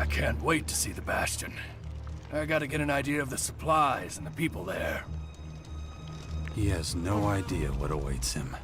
I can't wait to see the Bastion. I gotta get an idea of the supplies and the people there. He has no idea what awaits him.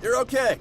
You're okay.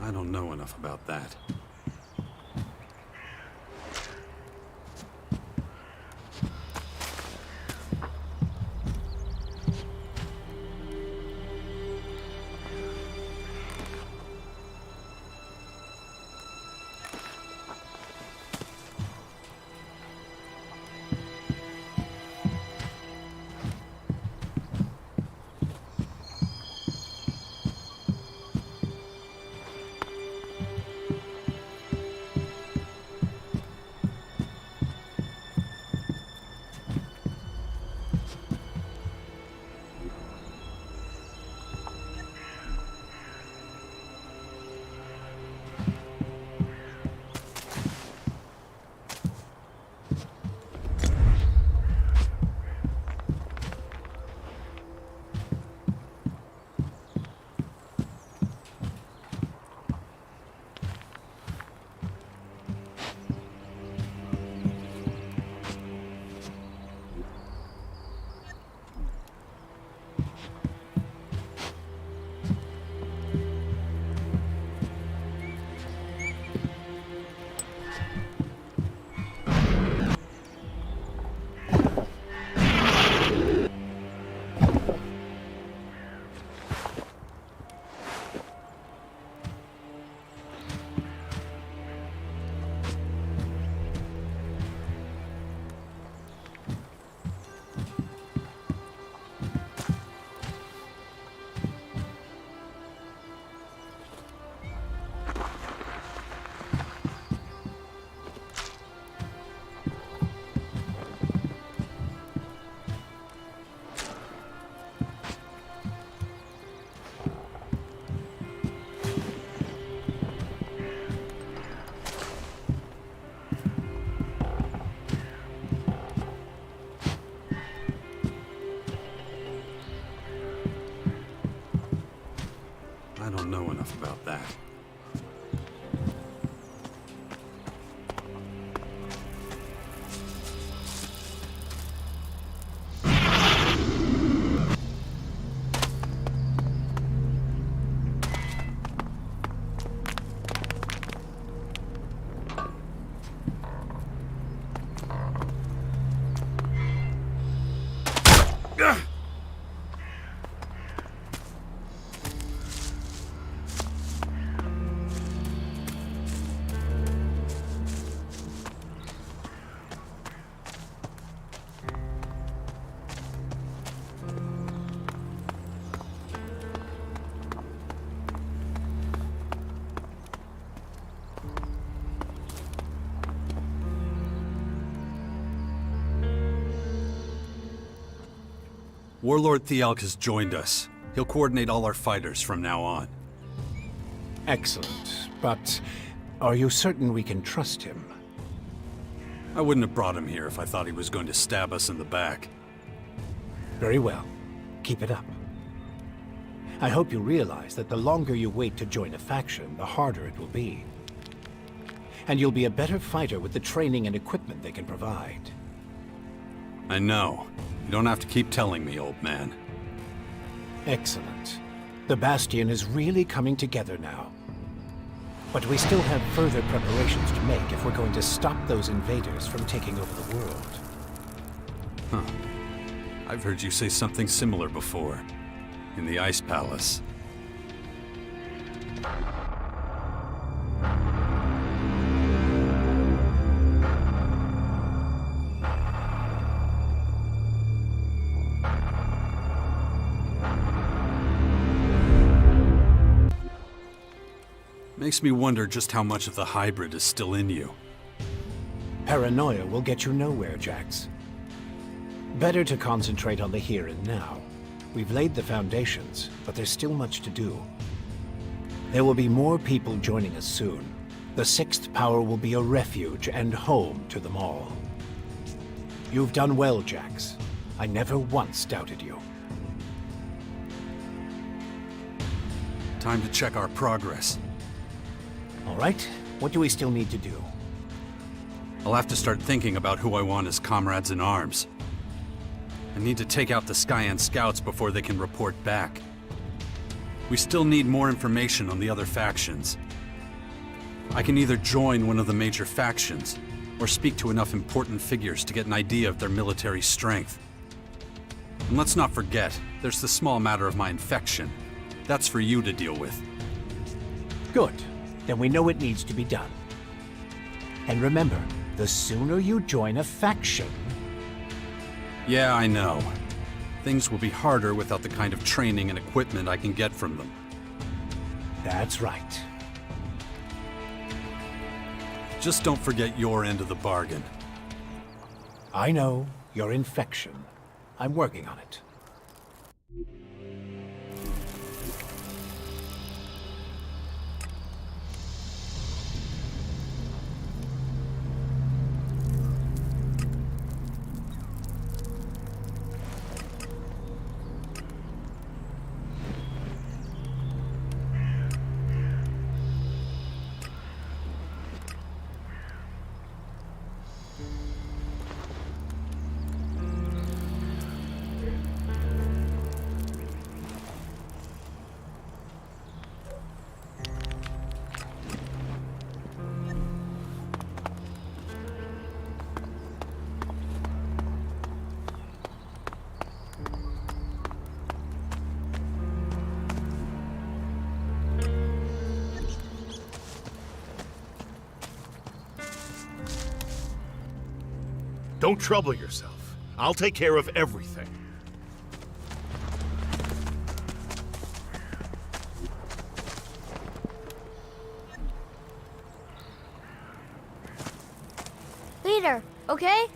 I don't know enough about that. I don't know enough about that. Warlord Elex has joined us. He'll coordinate all our fighters from now on. Excellent. But are you certain we can trust him? I wouldn't have brought him here if I thought he was going to stab us in the back. Very well. Keep it up. I hope you realize that the longer you wait to join a faction, the harder it will be. And you'll be a better fighter with the training and equipment they can provide. I know. You don't have to keep telling me, old man. Excellent. The Bastion is really coming together now. But we still have further preparations to make if we're going to stop those invaders from taking over the world. Huh. I've heard you say something similar before. In the Ice Palace. Makes me wonder just how much of the hybrid is still in you. Paranoia will get you nowhere, Jax. Better to concentrate on the here and now. We've laid the foundations, but there's still much to do. There will be more people joining us soon. The Sixth Power will be a refuge and home to them all. You've done well, Jax. I never once doubted you. Time to check our progress. All right, what do we still need to do? I'll have to start thinking about who I want as comrades in arms. I need to take out the Skyan scouts before they can report back. We still need more information on the other factions. I can either join one of the major factions, or speak to enough important figures to get an idea of their military strength. And let's not forget, there's the small matter of my infection. That's for you to deal with. Good. Then we know what needs to be done. And remember, the sooner you join a faction... Yeah, I know. Things will be harder without the kind of training and equipment I can get from them. That's right. Just don't forget your end of the bargain. I know, your infection. I'm working on it. Don't trouble yourself. I'll take care of everything. Leader, okay?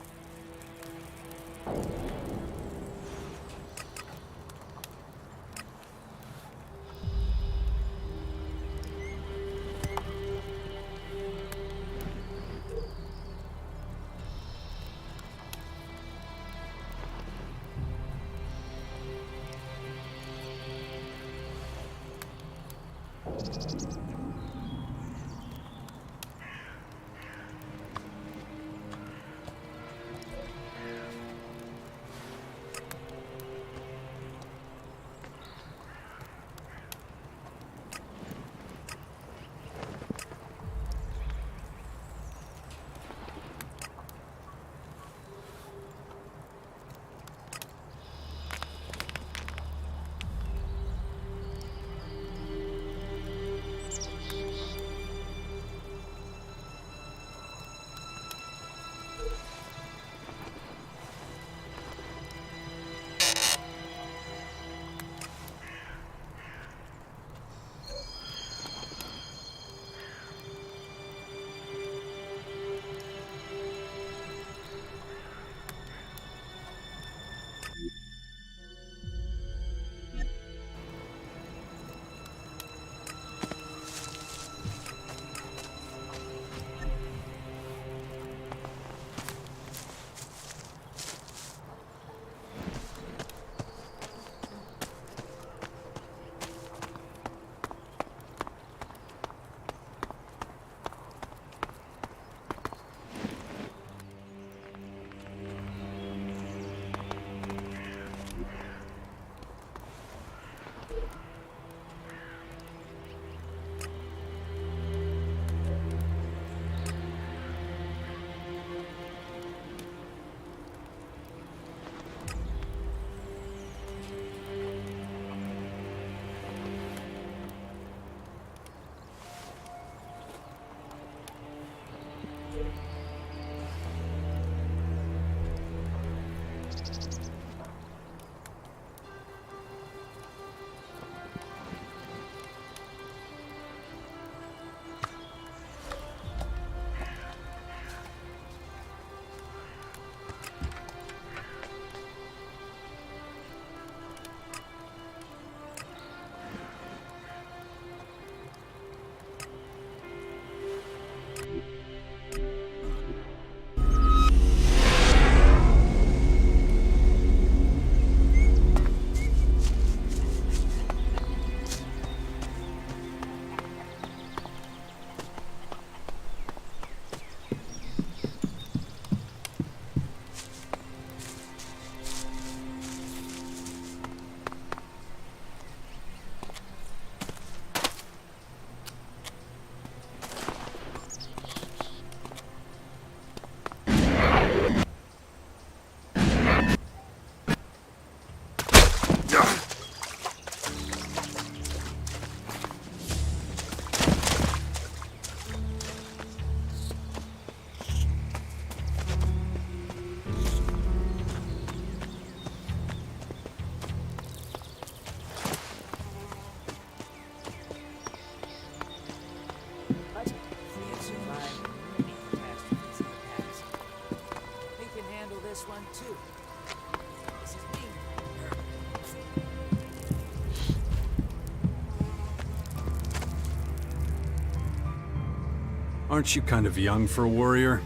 Aren't you kind of young for a warrior?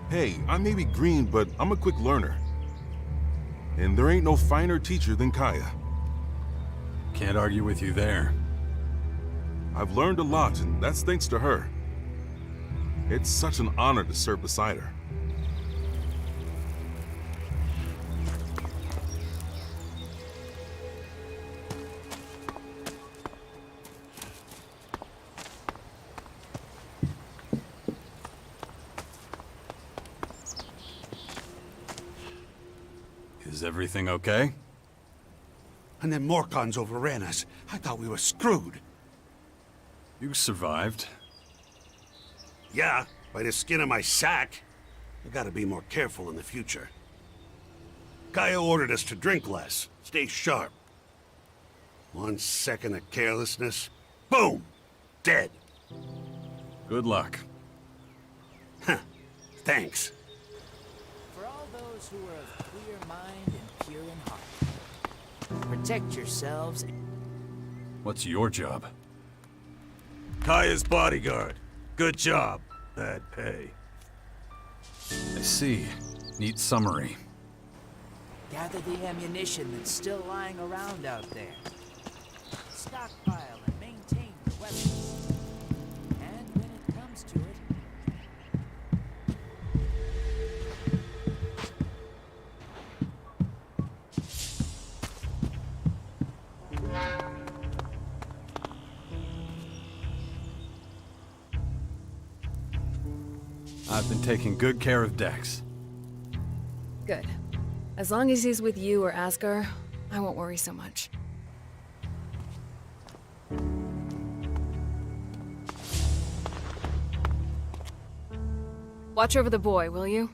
Hey, I may be green, but I'm a quick learner. And there ain't no finer teacher than Kaya. Can't argue with you there. I've learned a lot, and that's thanks to her. It's such an honor to serve beside her. Is everything okay? And then Morcons overran us. I thought we were screwed. You survived. Yeah, by the skin of my sack. I gotta be more careful in the future. Kaya ordered us to drink less, stay sharp. 1 second of carelessness, boom! Dead. Good luck. Huh. Thanks. For all those who are of clear mind and pure in heart, protect yourselves. What's your job? Kaya's bodyguard. Good job. Bad pay. I see. Neat summary. Gather the ammunition that's still lying around out there. Stockpile and maintain your weapons. And when it comes to it, I've been taking good care of Dex. Good. As long as he's with you or Asgar, I won't worry so much. Watch over the boy, will you?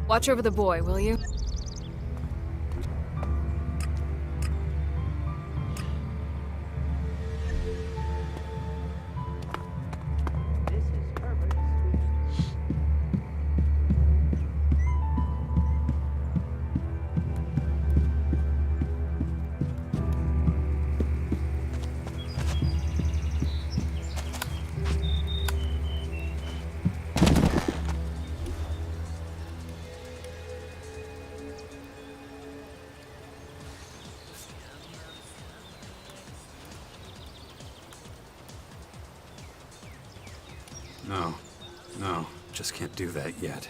Watch over the boy, will you? this is Herbert speaking. No, just can't do that yet.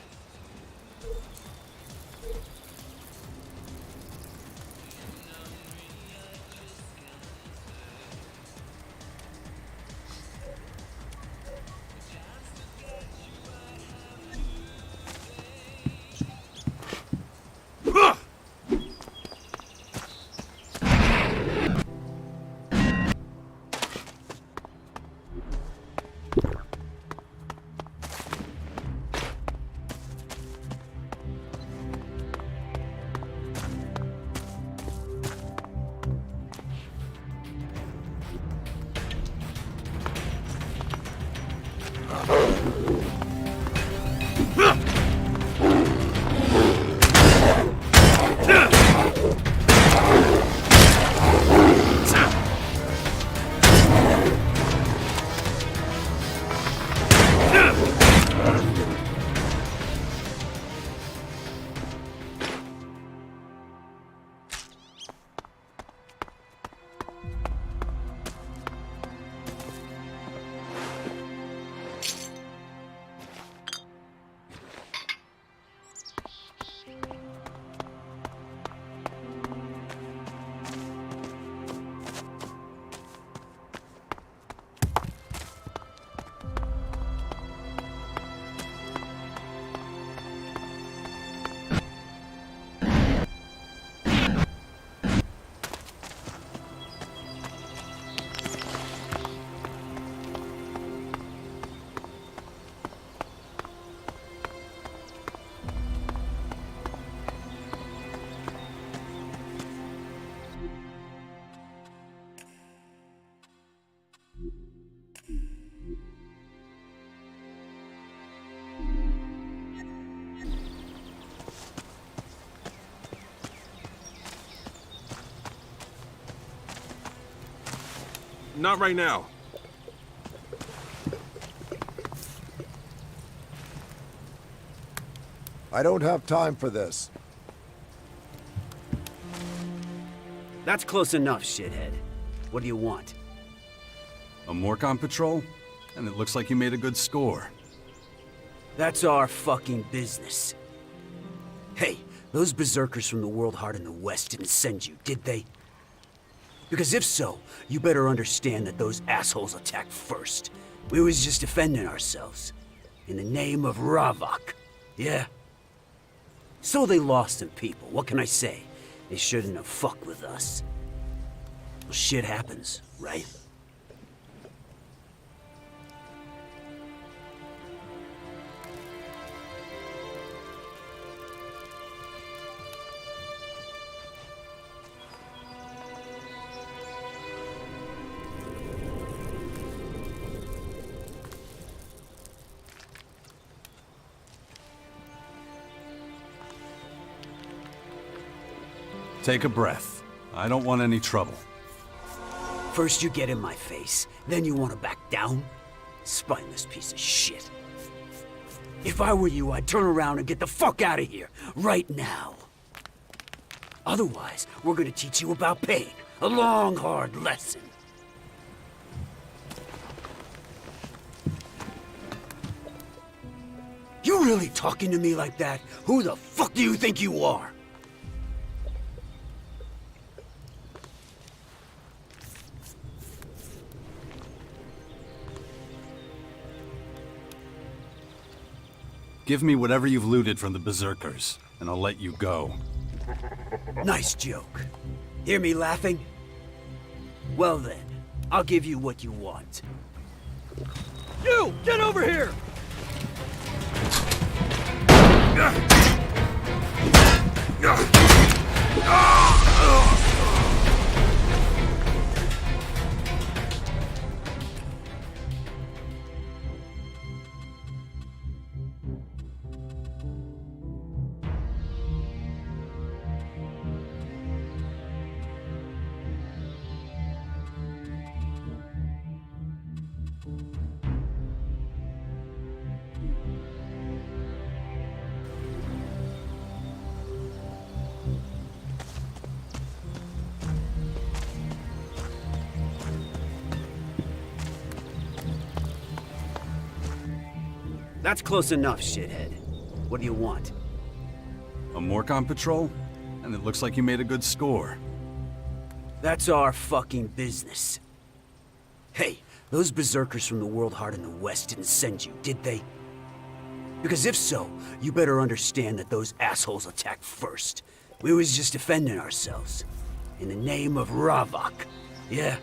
Not right now. I don't have time for this. That's close enough, shithead. What do you want? A Morcon patrol? And it looks like you made a good score. That's our fucking business. Hey, those berserkers from the World Heart in the West didn't send you, did they? Because if so, you better understand that those assholes attacked first. We was just defending ourselves. In the name of Ravok. Yeah? So they lost some people, what can I say? They shouldn't have fucked with us. Well, shit happens, right? Take a breath. I don't want any trouble. First you get in my face, then you want to back down? Spineless piece of shit. If I were you, I'd turn around and get the fuck out of here, right now. Otherwise, we're gonna teach you about pain. A long, hard lesson. You really talking to me like that? Who the fuck do you think you are? Give me whatever you've looted from the Berserkers, and I'll let you go. Nice joke. Hear me laughing? Well then, I'll give you what you want. You! Get over here! That's close enough, shithead. What do you want? A Morcon patrol? And it looks like you made a good score. That's our fucking business. Hey, those berserkers from the World Heart in the West didn't send you, did they? Because if so, you better understand that those assholes attacked first. We was just defending ourselves. In the name of Ravok. Yeah?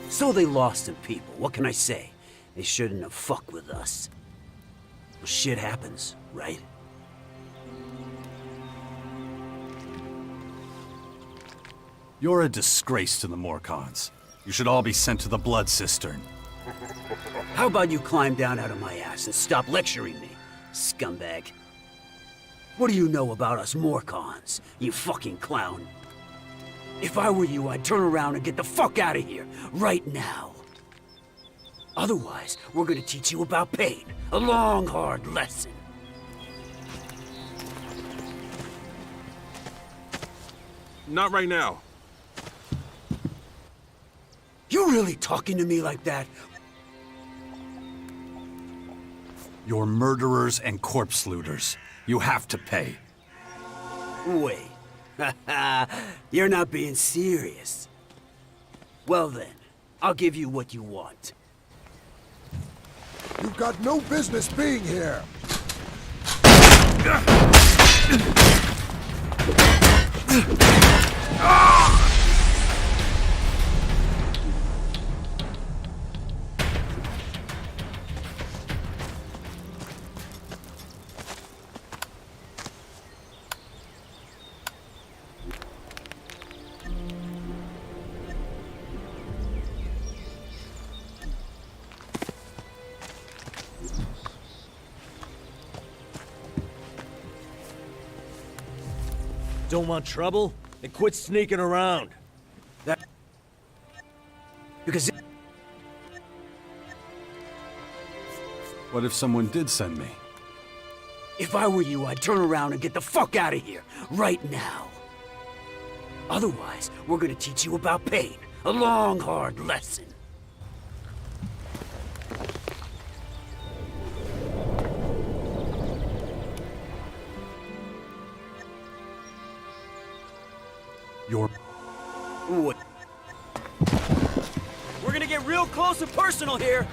So they lost some people, what can I say? They shouldn't have fucked with us. Well, shit happens, right? You're a disgrace to the Morcons. You should all be sent to the Blood Cistern. How about you climb down out of my ass and stop lecturing me, scumbag? What do you know about us Morcons, you fucking clown? If I were you, I'd turn around and get the fuck out of here, right now. Otherwise, we're gonna teach you about pain. A long, hard lesson. Not right now. You really talking to me like that? You're murderers and corpse looters. You have to pay. Wait. You're not being serious. Well then, I'll give you what you want. You've got no business being here. Don't want trouble? Then quit sneaking around. Because What if someone did send me? If I were you, I'd turn around and get the fuck out of here, right now. Otherwise, we're gonna teach you about pain. A long, hard lesson. You're... What? We're gonna get real close and personal here.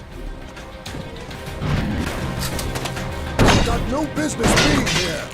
Got no business being here.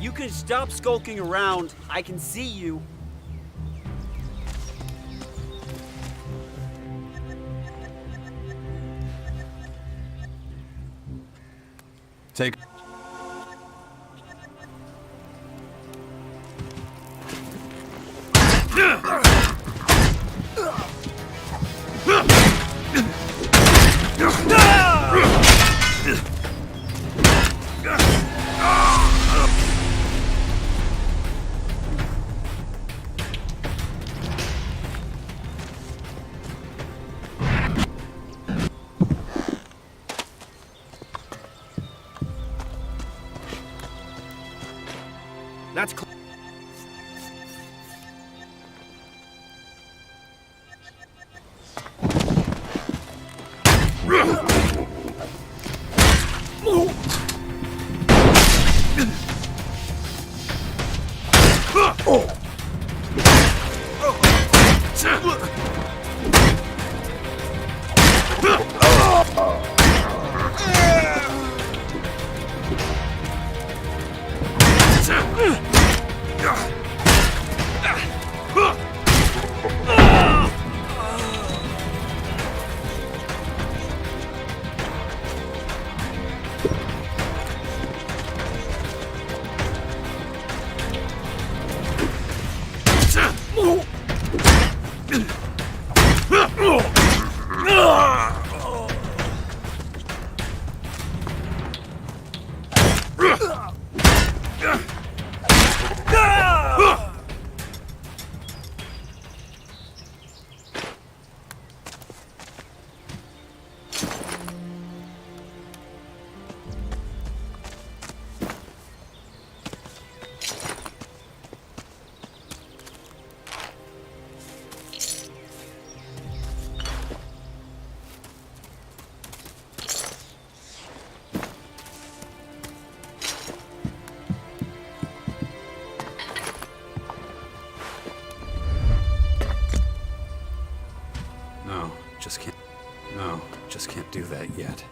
You can stop skulking around. I can see you. Take... That's Just can't do that yet.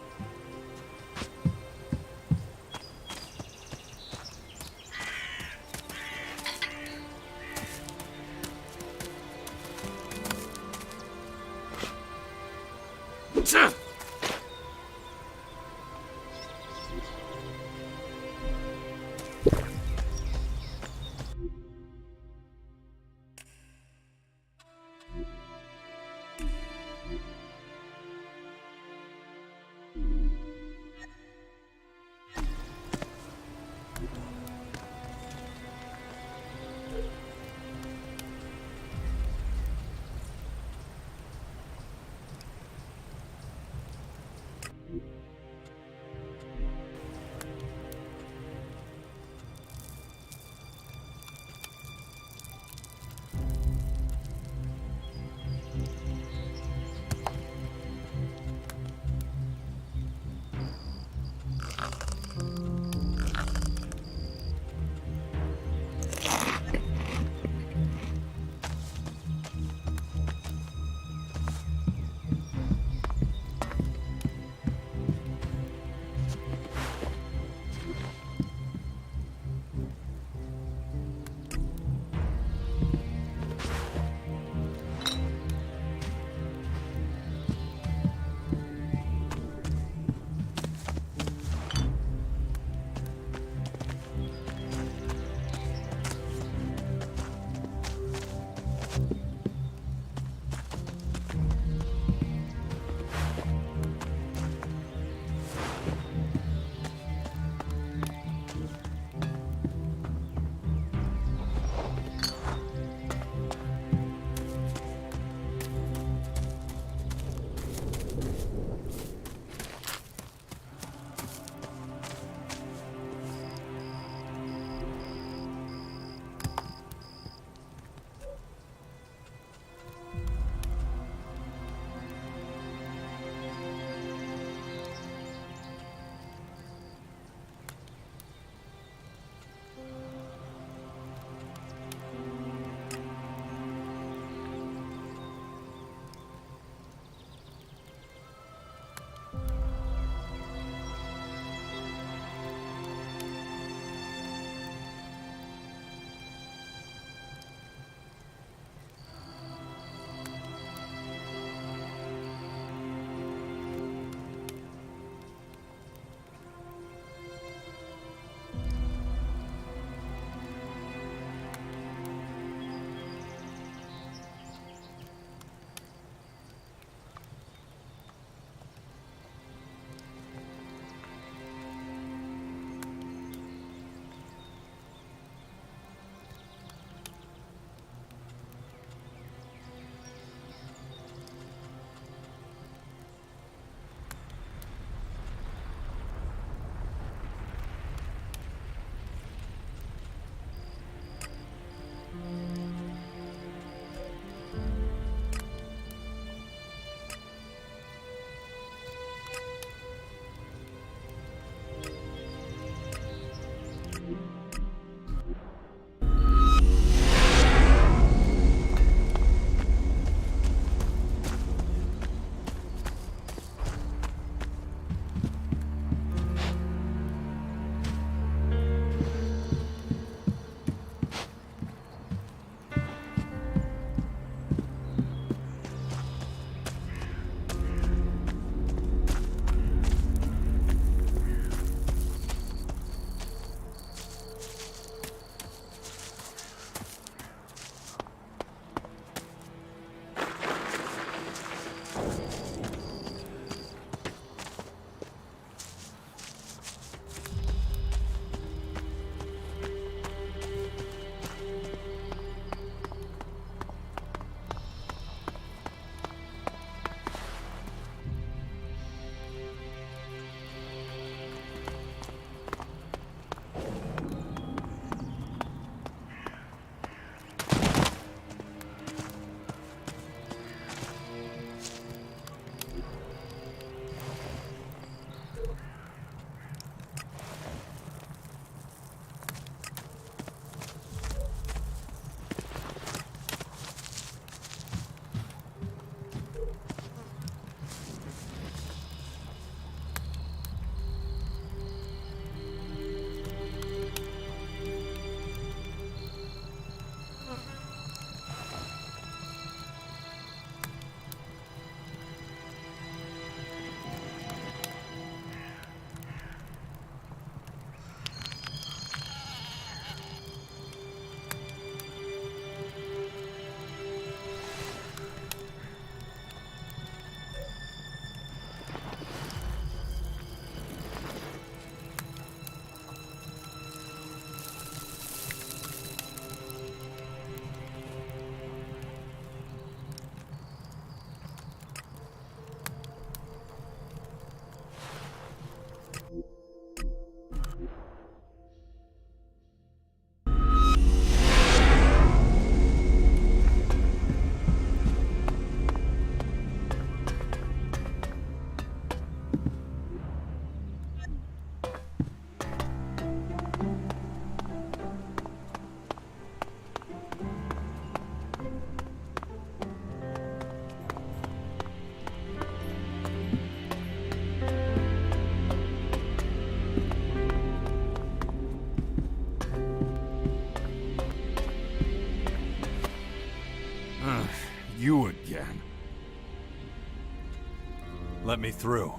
Let me through.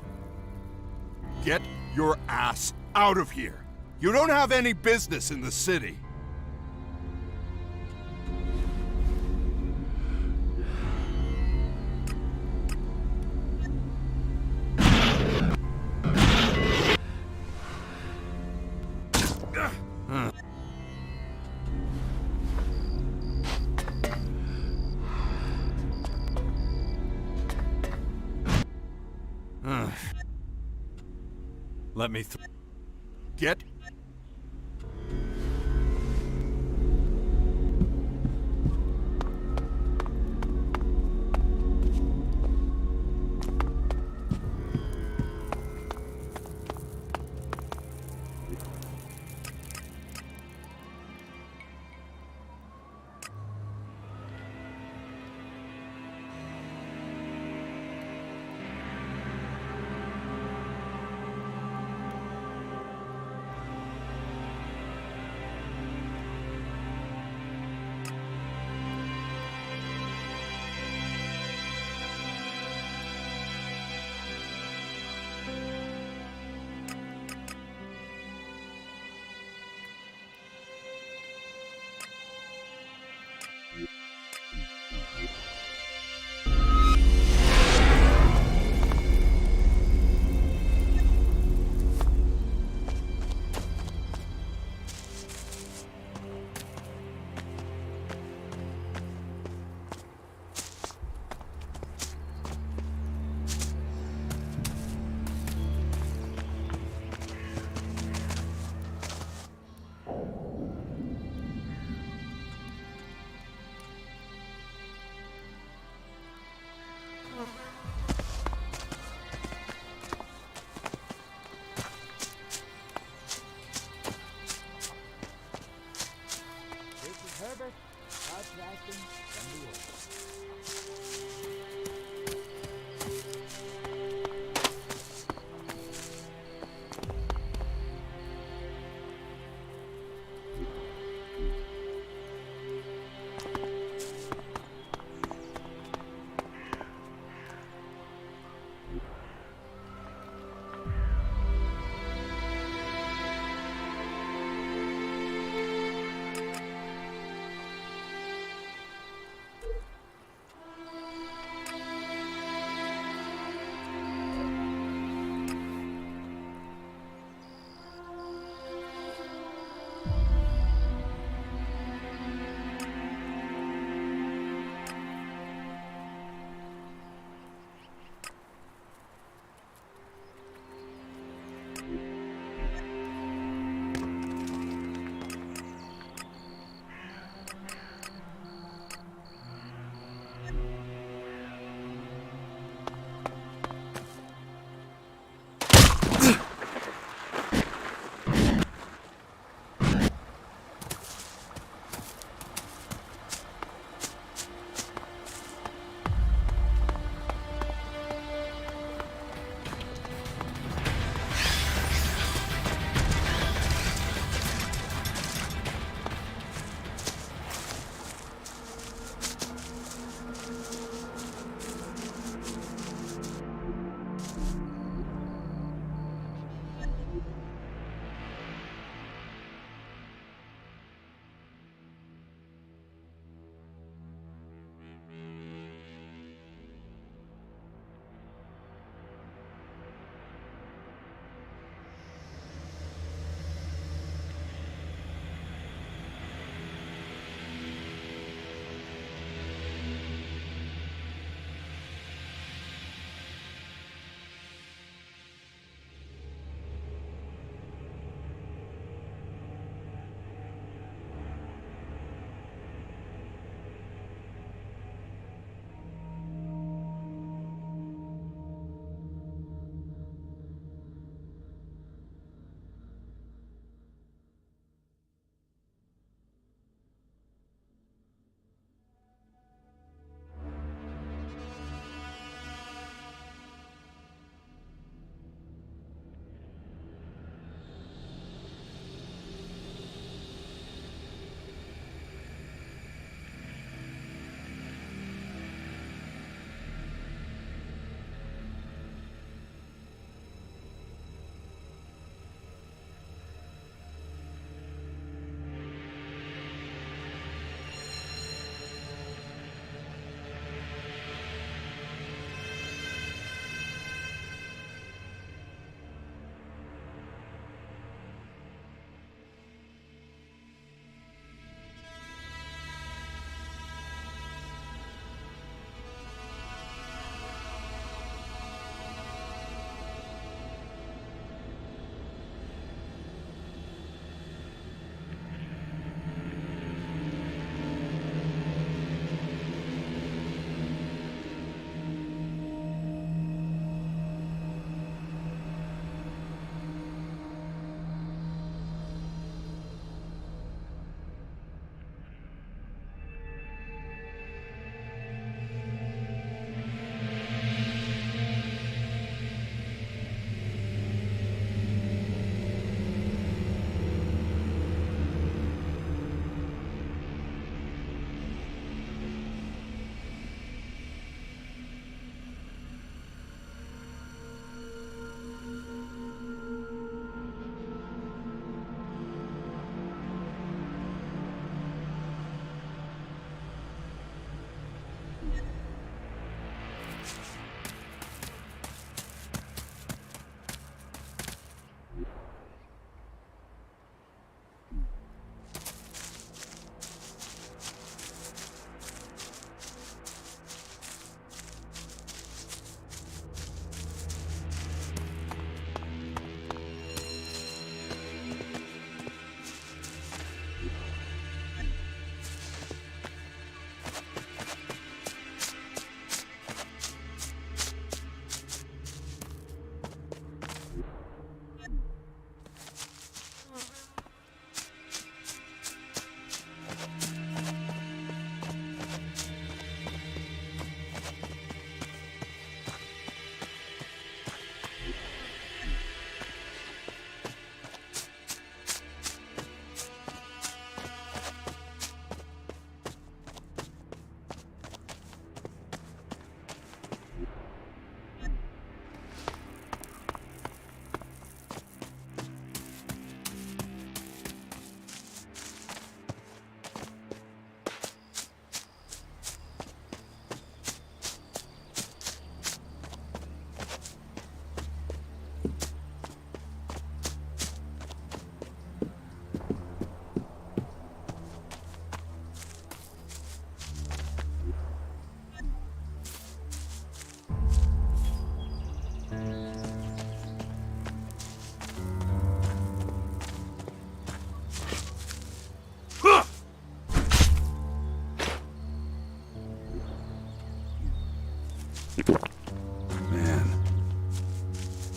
Get your ass out of here. You don't have any business in the city. Let me through. Get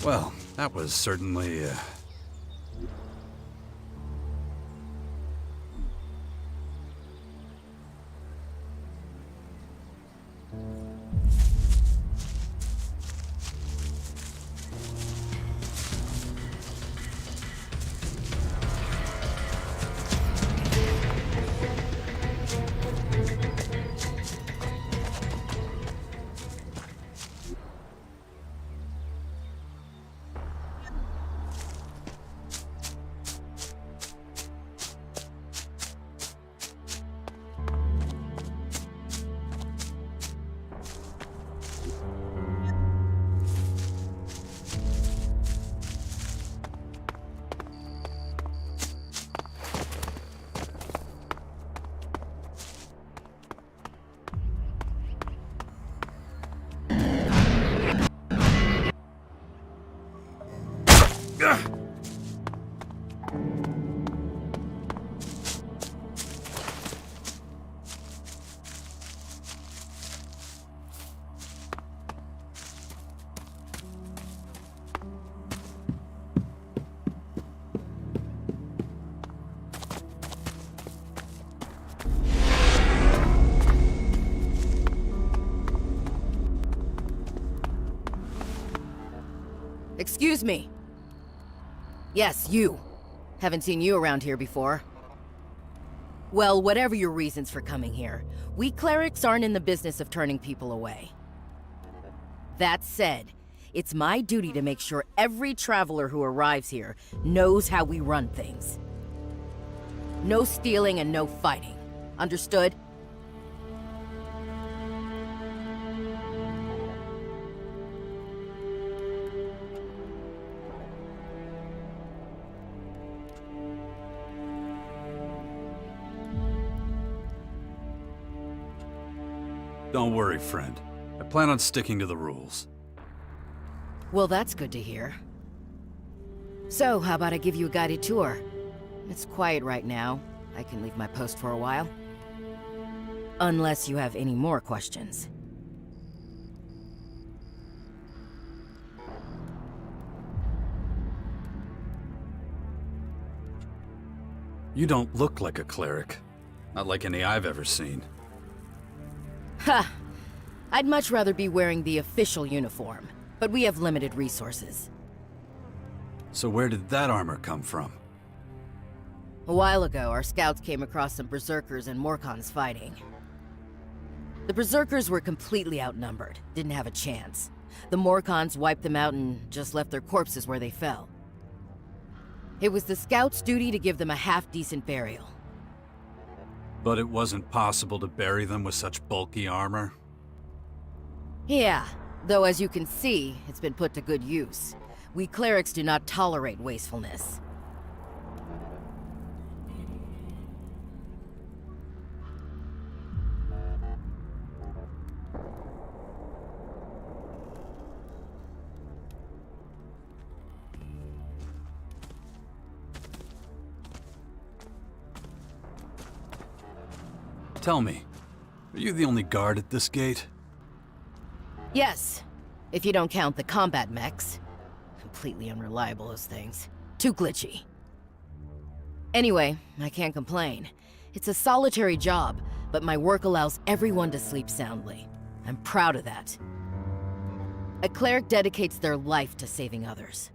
Well, that was certainly, Excuse me. Yes, you. Haven't seen you around here before. Well, whatever your reasons for coming here, we clerics aren't in the business of turning people away. That said, it's my duty to make sure every traveler who arrives here knows how we run things. No stealing and no fighting. Understood? Don't worry, friend. I plan on sticking to the rules. Well, that's good to hear. So, how about I give you a guided tour? It's quiet right now. I can leave my post for a while. Unless you have any more questions. You don't look like a cleric. Not like any I've ever seen. Ha! I'd much rather be wearing the official uniform, but we have limited resources. So where did that armor come from? A while ago, our scouts came across some berserkers and Morkons fighting. The berserkers were completely outnumbered, didn't have a chance. The Morkons wiped them out and just left their corpses where they fell. It was the scouts' duty to give them a half-decent burial. But it wasn't possible to bury them with such bulky armor? Yeah, though as you can see, it's been put to good use. We clerics do not tolerate wastefulness. Tell me, are you the only guard at this gate? Yes, if you don't count the combat mechs. Completely unreliable, those things. Too glitchy. Anyway, I can't complain. It's a solitary job, but my work allows everyone to sleep soundly. I'm proud of that. A cleric dedicates their life to saving others.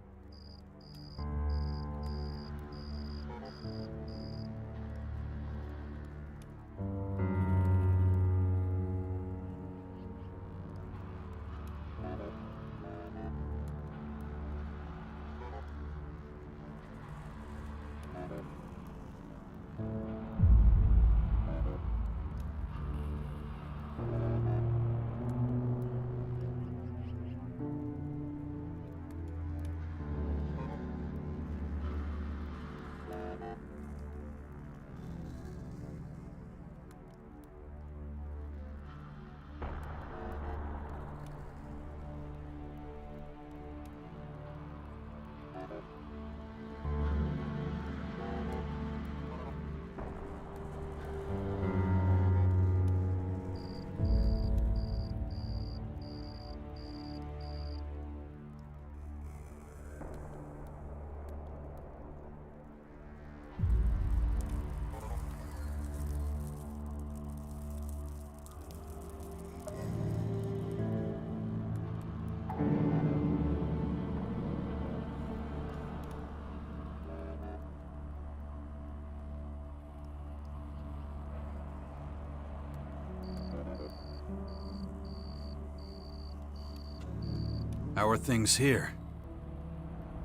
How are things here?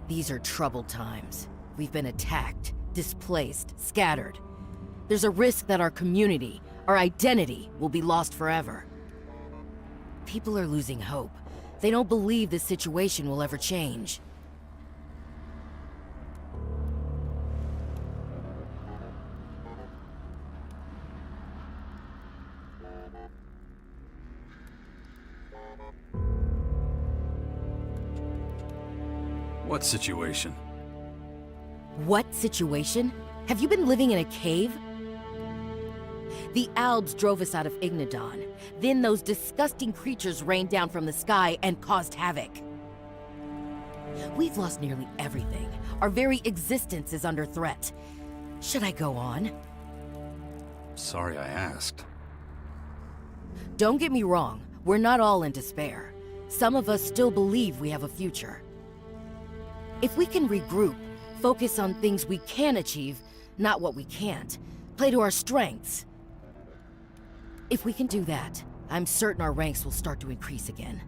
These are troubled times. We've been attacked, displaced, scattered. There's a risk that our community, our identity, will be lost forever. People are losing hope. They don't believe this situation will ever change. What situation? What situation? Have you been living in a cave? The Albs drove us out of Ignadon. Then those disgusting creatures rained down from the sky and caused havoc. We've lost nearly everything. Our very existence is under threat. Should I go on? Sorry I asked. Don't get me wrong, we're not all in despair. Some of us still believe we have a future. If we can regroup, focus on things we can achieve, not what we can't, play to our strengths. If we can do that, I'm certain our ranks will start to increase again.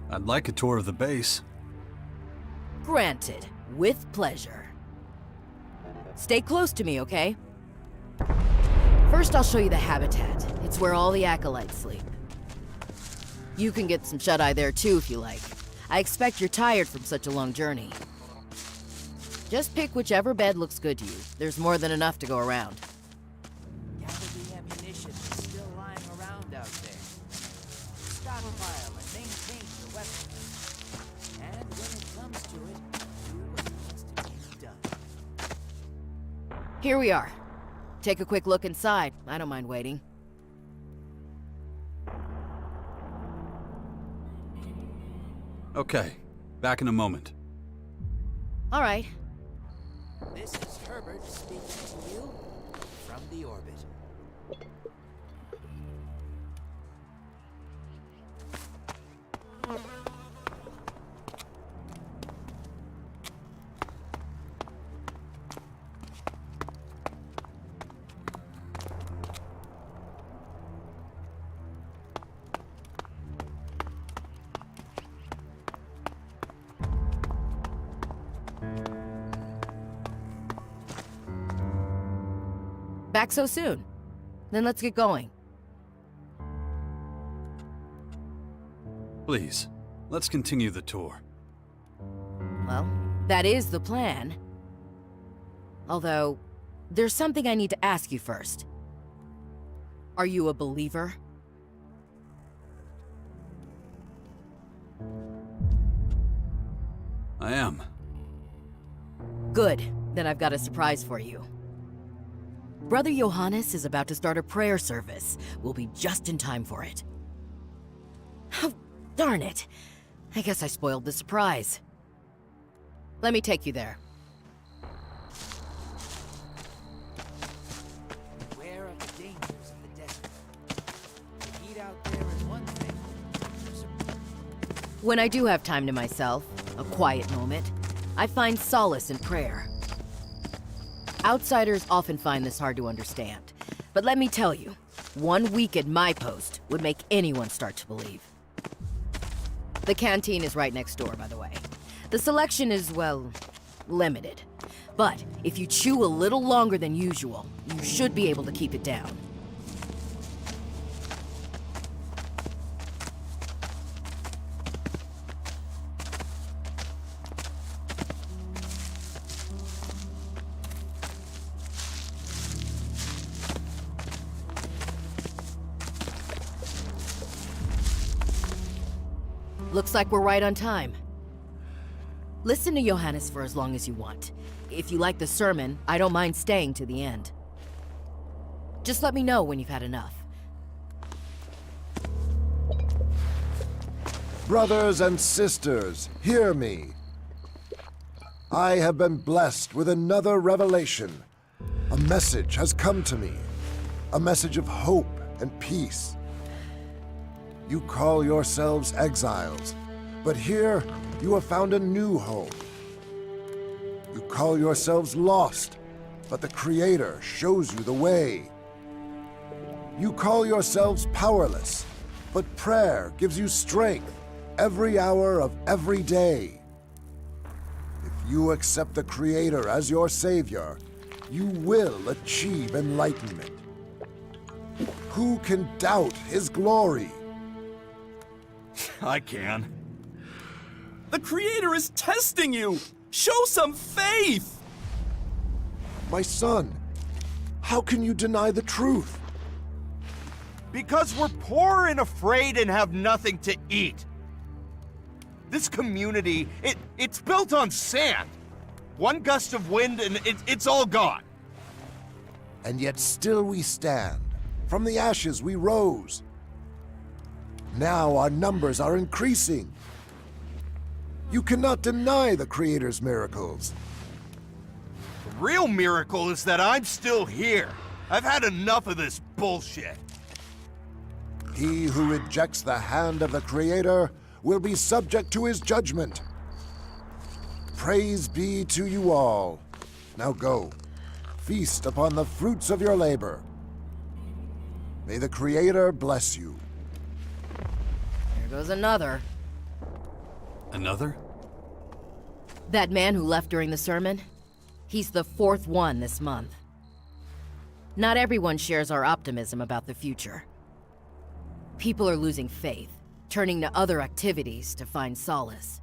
I'd like a tour of the base. Granted, with pleasure. Stay close to me, okay? First, I'll show you the habitat. It's where all the acolytes sleep. You can get some shut-eye there too if you like. I expect you're tired from such a long journey. Just pick whichever bed looks good to you. There's more than enough to go around. Gather the ammunition that's still lying around out there. Stockpile and maintain the weapons. And when it comes to it, do what needs to be done. Here we are. Take a quick look inside. I don't mind waiting. Okay, back in a moment. All right. This is Herbert speaking to you from the orbit. Back so soon? Then let's get going. Please, let's continue the tour. Well, that is the plan. Although, there's something I need to ask you first. Are you a believer? I am. Good. Then I've got a surprise for you. Brother Johannes is about to start a prayer service. We'll be just in time for it. Oh, darn it. I guess I spoiled the surprise. Let me take you there. Beware of the dangers of the desert. The heat out there is one thing. When I do have time to myself, a quiet moment, I find solace in prayer. Outsiders often find this hard to understand. But let me tell you, 1 week at my post would make anyone start to believe. The canteen is right next door, by the way. The selection is, well, limited. But if you chew a little longer than usual, you should be able to keep it down. Looks like we're right on time. Listen to Johannes for as long as you want. If you like the sermon, I don't mind staying to the end. Just let me know when you've had enough. Brothers and sisters, hear me. I have been blessed with another revelation. A message has come to me. A message of hope and peace. You call yourselves exiles, but here you have found a new home. You call yourselves lost, but the Creator shows you the way. You call yourselves powerless, but prayer gives you strength every hour of every day. If you accept the Creator as your savior, you will achieve enlightenment. Who can doubt his glory? I can. The Creator is testing you! Show some faith! My son, how can you deny the truth? Because we're poor and afraid and have nothing to eat. This community, it's built on sand. One gust of wind and it's all gone. And yet still we stand. From the ashes we rose. Now our numbers are increasing. You cannot deny the Creator's miracles. The real miracle is that I'm still here. I've had enough of this bullshit. He who rejects the hand of the Creator will be subject to his judgment. Praise be to you all. Now go. Feast upon the fruits of your labor. May the Creator bless you. Here goes another. Another? That man who left during the sermon? He's the fourth one this month. Not everyone shares our optimism about the future. People are losing faith, turning to other activities to find solace.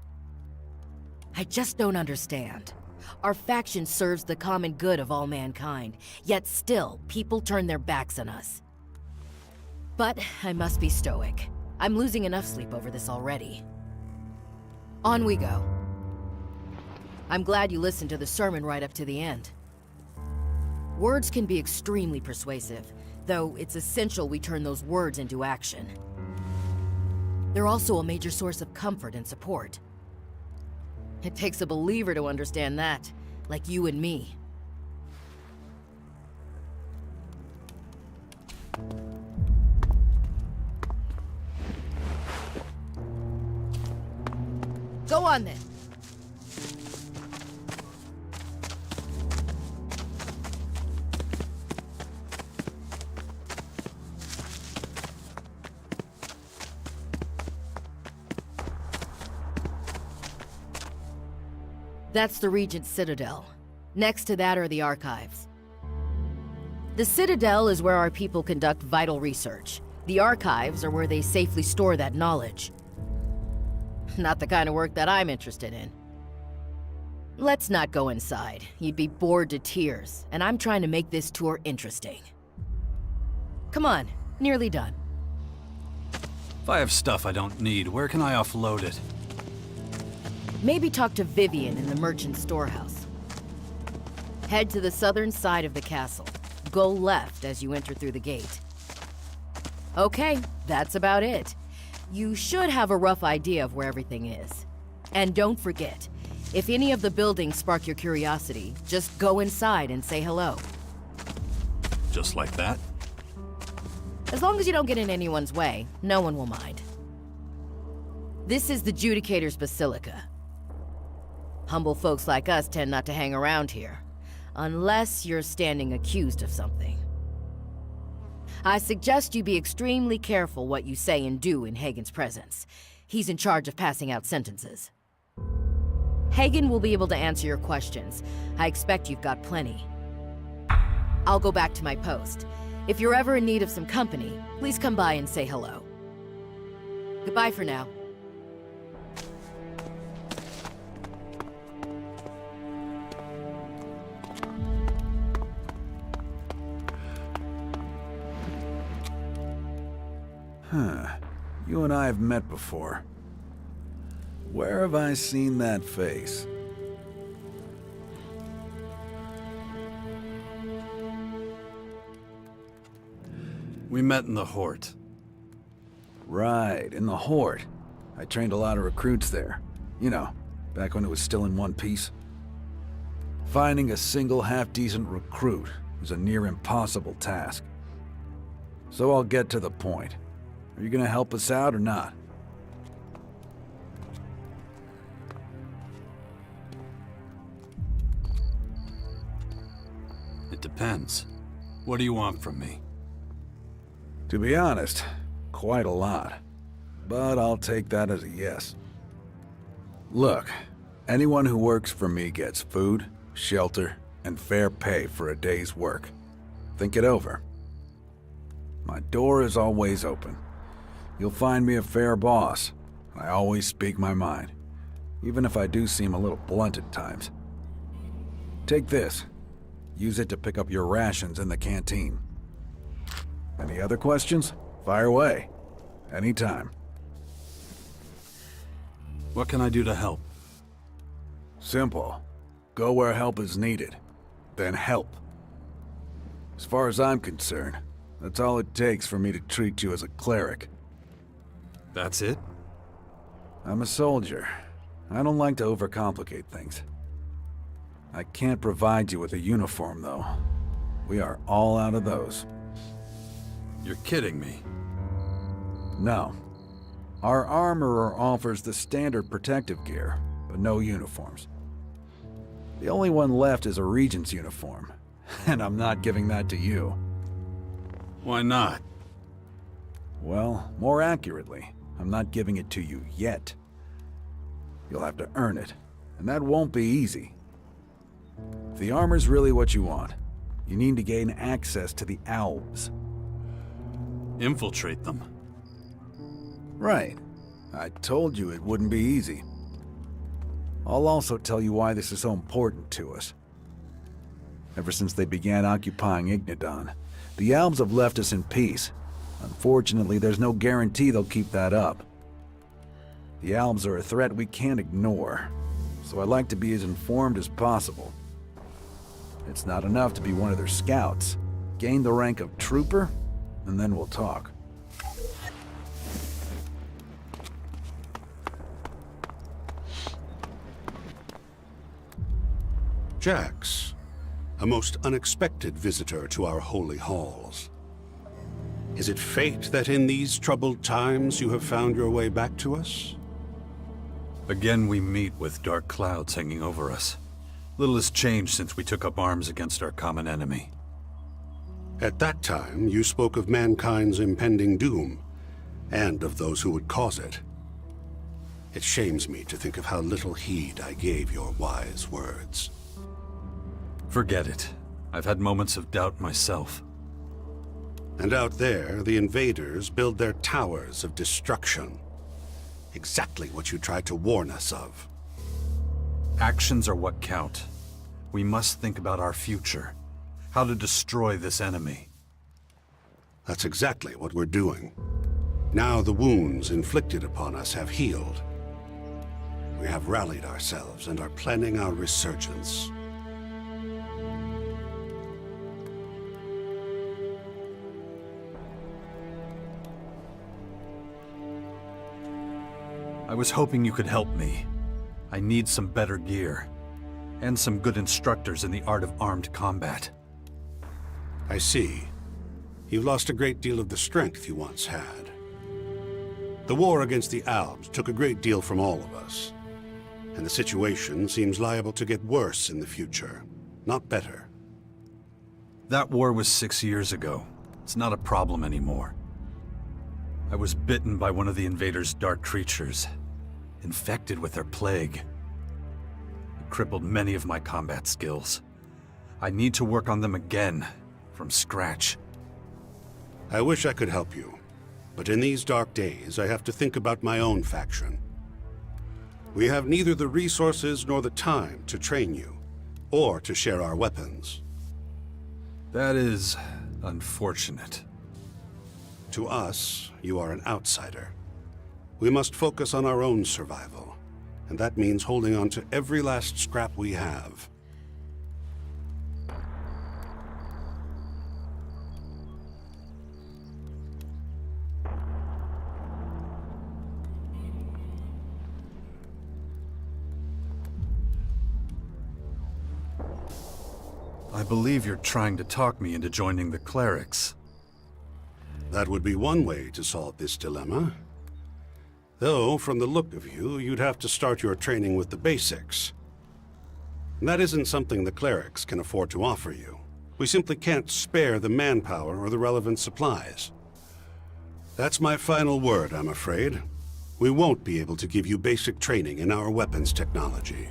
I just don't understand. Our faction serves the common good of all mankind, yet still, people turn their backs on us. But I must be stoic. I'm losing enough sleep over this already. On we go. I'm glad you listened to the sermon right up to the end. Words can be extremely persuasive, though it's essential we turn those words into action. They're also a major source of comfort and support. It takes a believer to understand that, like you and me. Go on then. That's the Regent's Citadel. Next to that are the archives. The Citadel is where our people conduct vital research. The archives are where they safely store that knowledge. Not the kind of work that I'm interested in. Let's not go inside. You'd be bored to tears, and I'm trying to make this tour interesting. Come on, nearly done. If I have stuff I don't need, where can I offload it? Maybe talk to Vivian in the merchant storehouse. Head to the southern side of the castle. Go left as you enter through the gate. Okay, that's about it. You should have a rough idea of where everything is. And don't forget, if any of the buildings spark your curiosity, just go inside and say hello. Just like that? As long as you don't get in anyone's way, no one will mind. This is the Judicator's Basilica. Humble folks like us tend not to hang around here, unless you're standing accused of something. I suggest you be extremely careful what you say and do in Hagen's presence. He's in charge of passing out sentences. Hagen will be able to answer your questions. I expect you've got plenty. I'll go back to my post. If you're ever in need of some company, please come by and say hello. Goodbye for now. Huh. You and I have met before. Where have I seen that face? We met in the Hort. Right, in the Hort. I trained a lot of recruits there. You know, back when it was still in one piece. Finding a single half-decent recruit was a near impossible task. So I'll get to the point. Are you gonna help us out or not? It depends. What do you want from me? To be honest, quite a lot, but I'll take that as a yes. Look, anyone who works for me gets food, shelter, and fair pay for a day's work. Think it over. My door is always open. You'll find me a fair boss. I always speak my mind, even if I do seem a little blunt at times. Take this. Use it to pick up your rations in the canteen. Any other questions? Fire away. Anytime. What can I do to help? Simple. Go where help is needed. Then help. As far as I'm concerned, that's all it takes for me to treat you as a cleric. That's it? I'm a soldier. I don't like to overcomplicate things. I can't provide you with a uniform, though. We are all out of those. You're kidding me. No. Our armorer offers the standard protective gear, but no uniforms. The only one left is a regent's uniform, and I'm not giving that to you. Why not? Well, more accurately, I'm not giving it to you yet. You'll have to earn it, and that won't be easy. If the armor's really what you want, you need to gain access to the Alps. Infiltrate them. Right. I told you it wouldn't be easy. I'll also tell you why this is so important to us. Ever since they began occupying Ignadon, the Alps have left us in peace. Unfortunately, there's no guarantee they'll keep that up. The Alps are a threat we can't ignore, so I'd like to be as informed as possible. It's not enough to be one of their scouts. Gain the rank of trooper, and then we'll talk. Jax, a most unexpected visitor to our holy halls. Is it fate that in these troubled times you have found your way back to us? Again we meet with dark clouds hanging over us. Little has changed since we took up arms against our common enemy. At that time, you spoke of mankind's impending doom, and of those who would cause it. It shames me to think of how little heed I gave your wise words. Forget it. I've had moments of doubt myself. And out there, the invaders build their towers of destruction. Exactly what you tried to warn us of. Actions are what count. We must think about our future. How to destroy this enemy. That's exactly what we're doing. Now the wounds inflicted upon us have healed. We have rallied ourselves and are planning our resurgence. I was hoping you could help me. I need some better gear, and some good instructors in the art of armed combat. I see. You've lost a great deal of the strength you once had. The war against the Alps took a great deal from all of us, and the situation seems liable to get worse in the future, not better. That war was 6 years ago. It's not a problem anymore. I was bitten by one of the invaders' dark creatures, infected with their plague. It crippled many of my combat skills. I need to work on them again, from scratch. I wish I could help you, but in these dark days, I have to think about my own faction. We have neither the resources nor the time to train you, or to share our weapons. That is unfortunate. To us, you are an outsider. We must focus on our own survival, and that means holding on to every last scrap we have. I believe you're trying to talk me into joining the clerics. That would be one way to solve this dilemma. Though, from the look of you, you'd have to start your training with the basics. That isn't something the clerics can afford to offer you. We simply can't spare the manpower or the relevant supplies. That's my final word, I'm afraid. We won't be able to give you basic training in our weapons technology.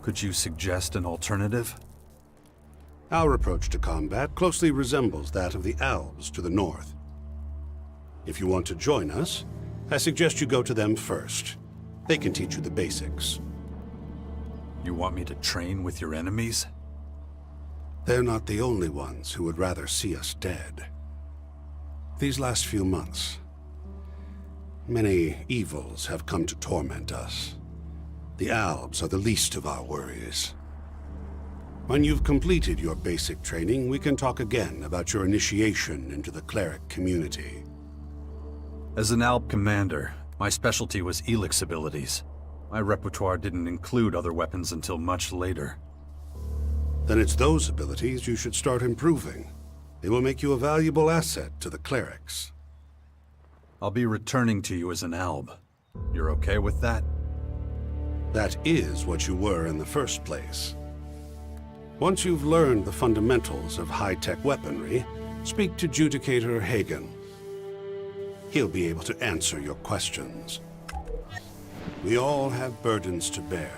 Could you suggest an alternative? Our approach to combat closely resembles that of the Alps to the north. If you want to join us, I suggest you go to them first. They can teach you the basics. You want me to train with your enemies? They're not the only ones who would rather see us dead. These last few months, many evils have come to torment us. The Alps are the least of our worries. When you've completed your basic training, we can talk again about your initiation into the cleric community. As an Alp commander, my specialty was Elex abilities. My repertoire didn't include other weapons until much later. Then it's those abilities you should start improving. They will make you a valuable asset to the clerics. I'll be returning to you as an Alb. You're okay with that? That is what you were in the first place. Once you've learned the fundamentals of high-tech weaponry, speak to Judicator Hagen. He'll be able to answer your questions. We all have burdens to bear.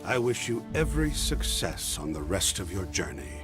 I wish you every success on the rest of your journey.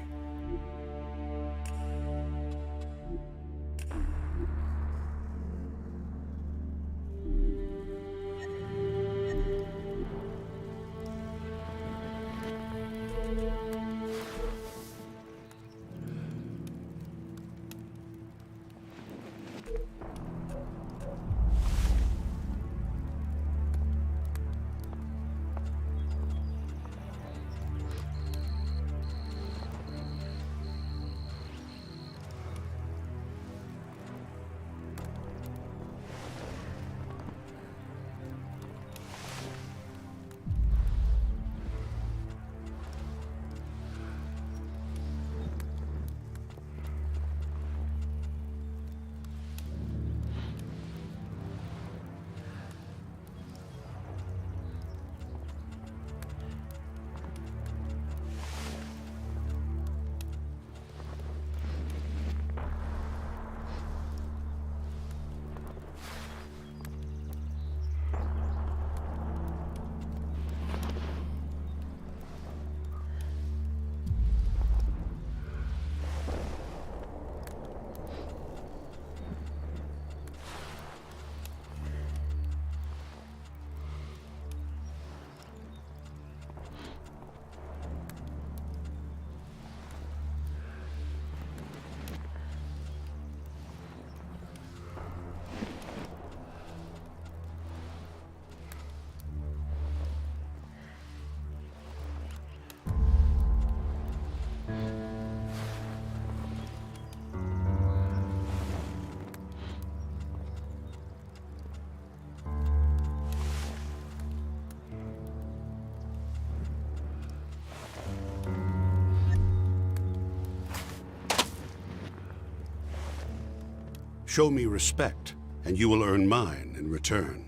Show me respect, and you will earn mine in return.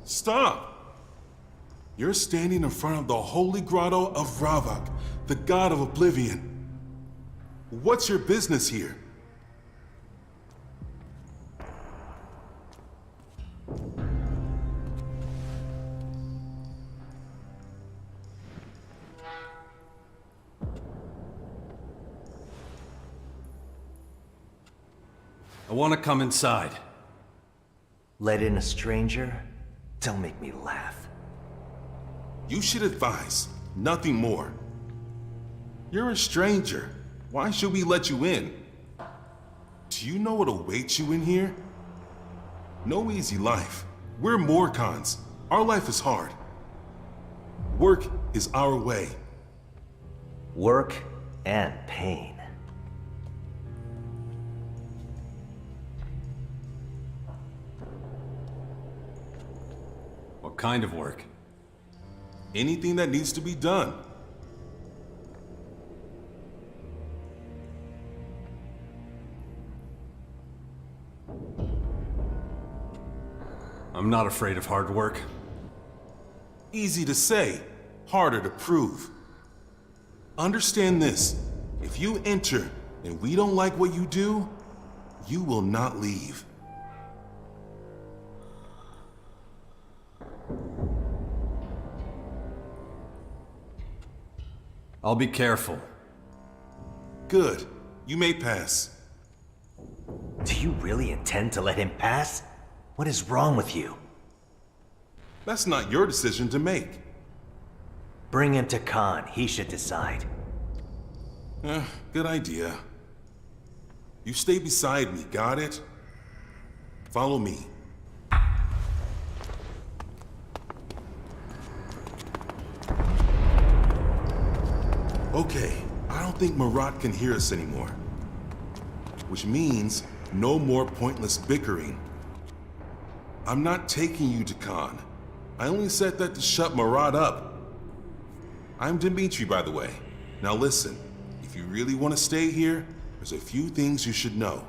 Stop! You're standing in front of the holy grotto of Ravak, the god of oblivion. What's your business here? I want to come inside. Let in a stranger? Don't make me laugh. You should advise, nothing more. You're a stranger. Why should we let you in? Do you know what awaits you in here? No easy life. We're Morcons. Our life is hard. Work is our way. Work and pain. What kind of work? Anything that needs to be done. I'm not afraid of hard work. Easy to say, harder to prove. Understand this, if you enter and we don't like what you do, you will not leave. I'll be careful. Good. You may pass. Do you really intend to let him pass? What is wrong with you? That's not your decision to make. Bring him to Khan. He should decide. Good idea. You stay beside me, got it? Follow me. Okay, I don't think Marat can hear us anymore. Which means no more pointless bickering. I'm not taking you to Khan. I only said that to shut Marat up. I'm Dimitri, by the way. Now listen, if you really want to stay here, there's a few things you should know.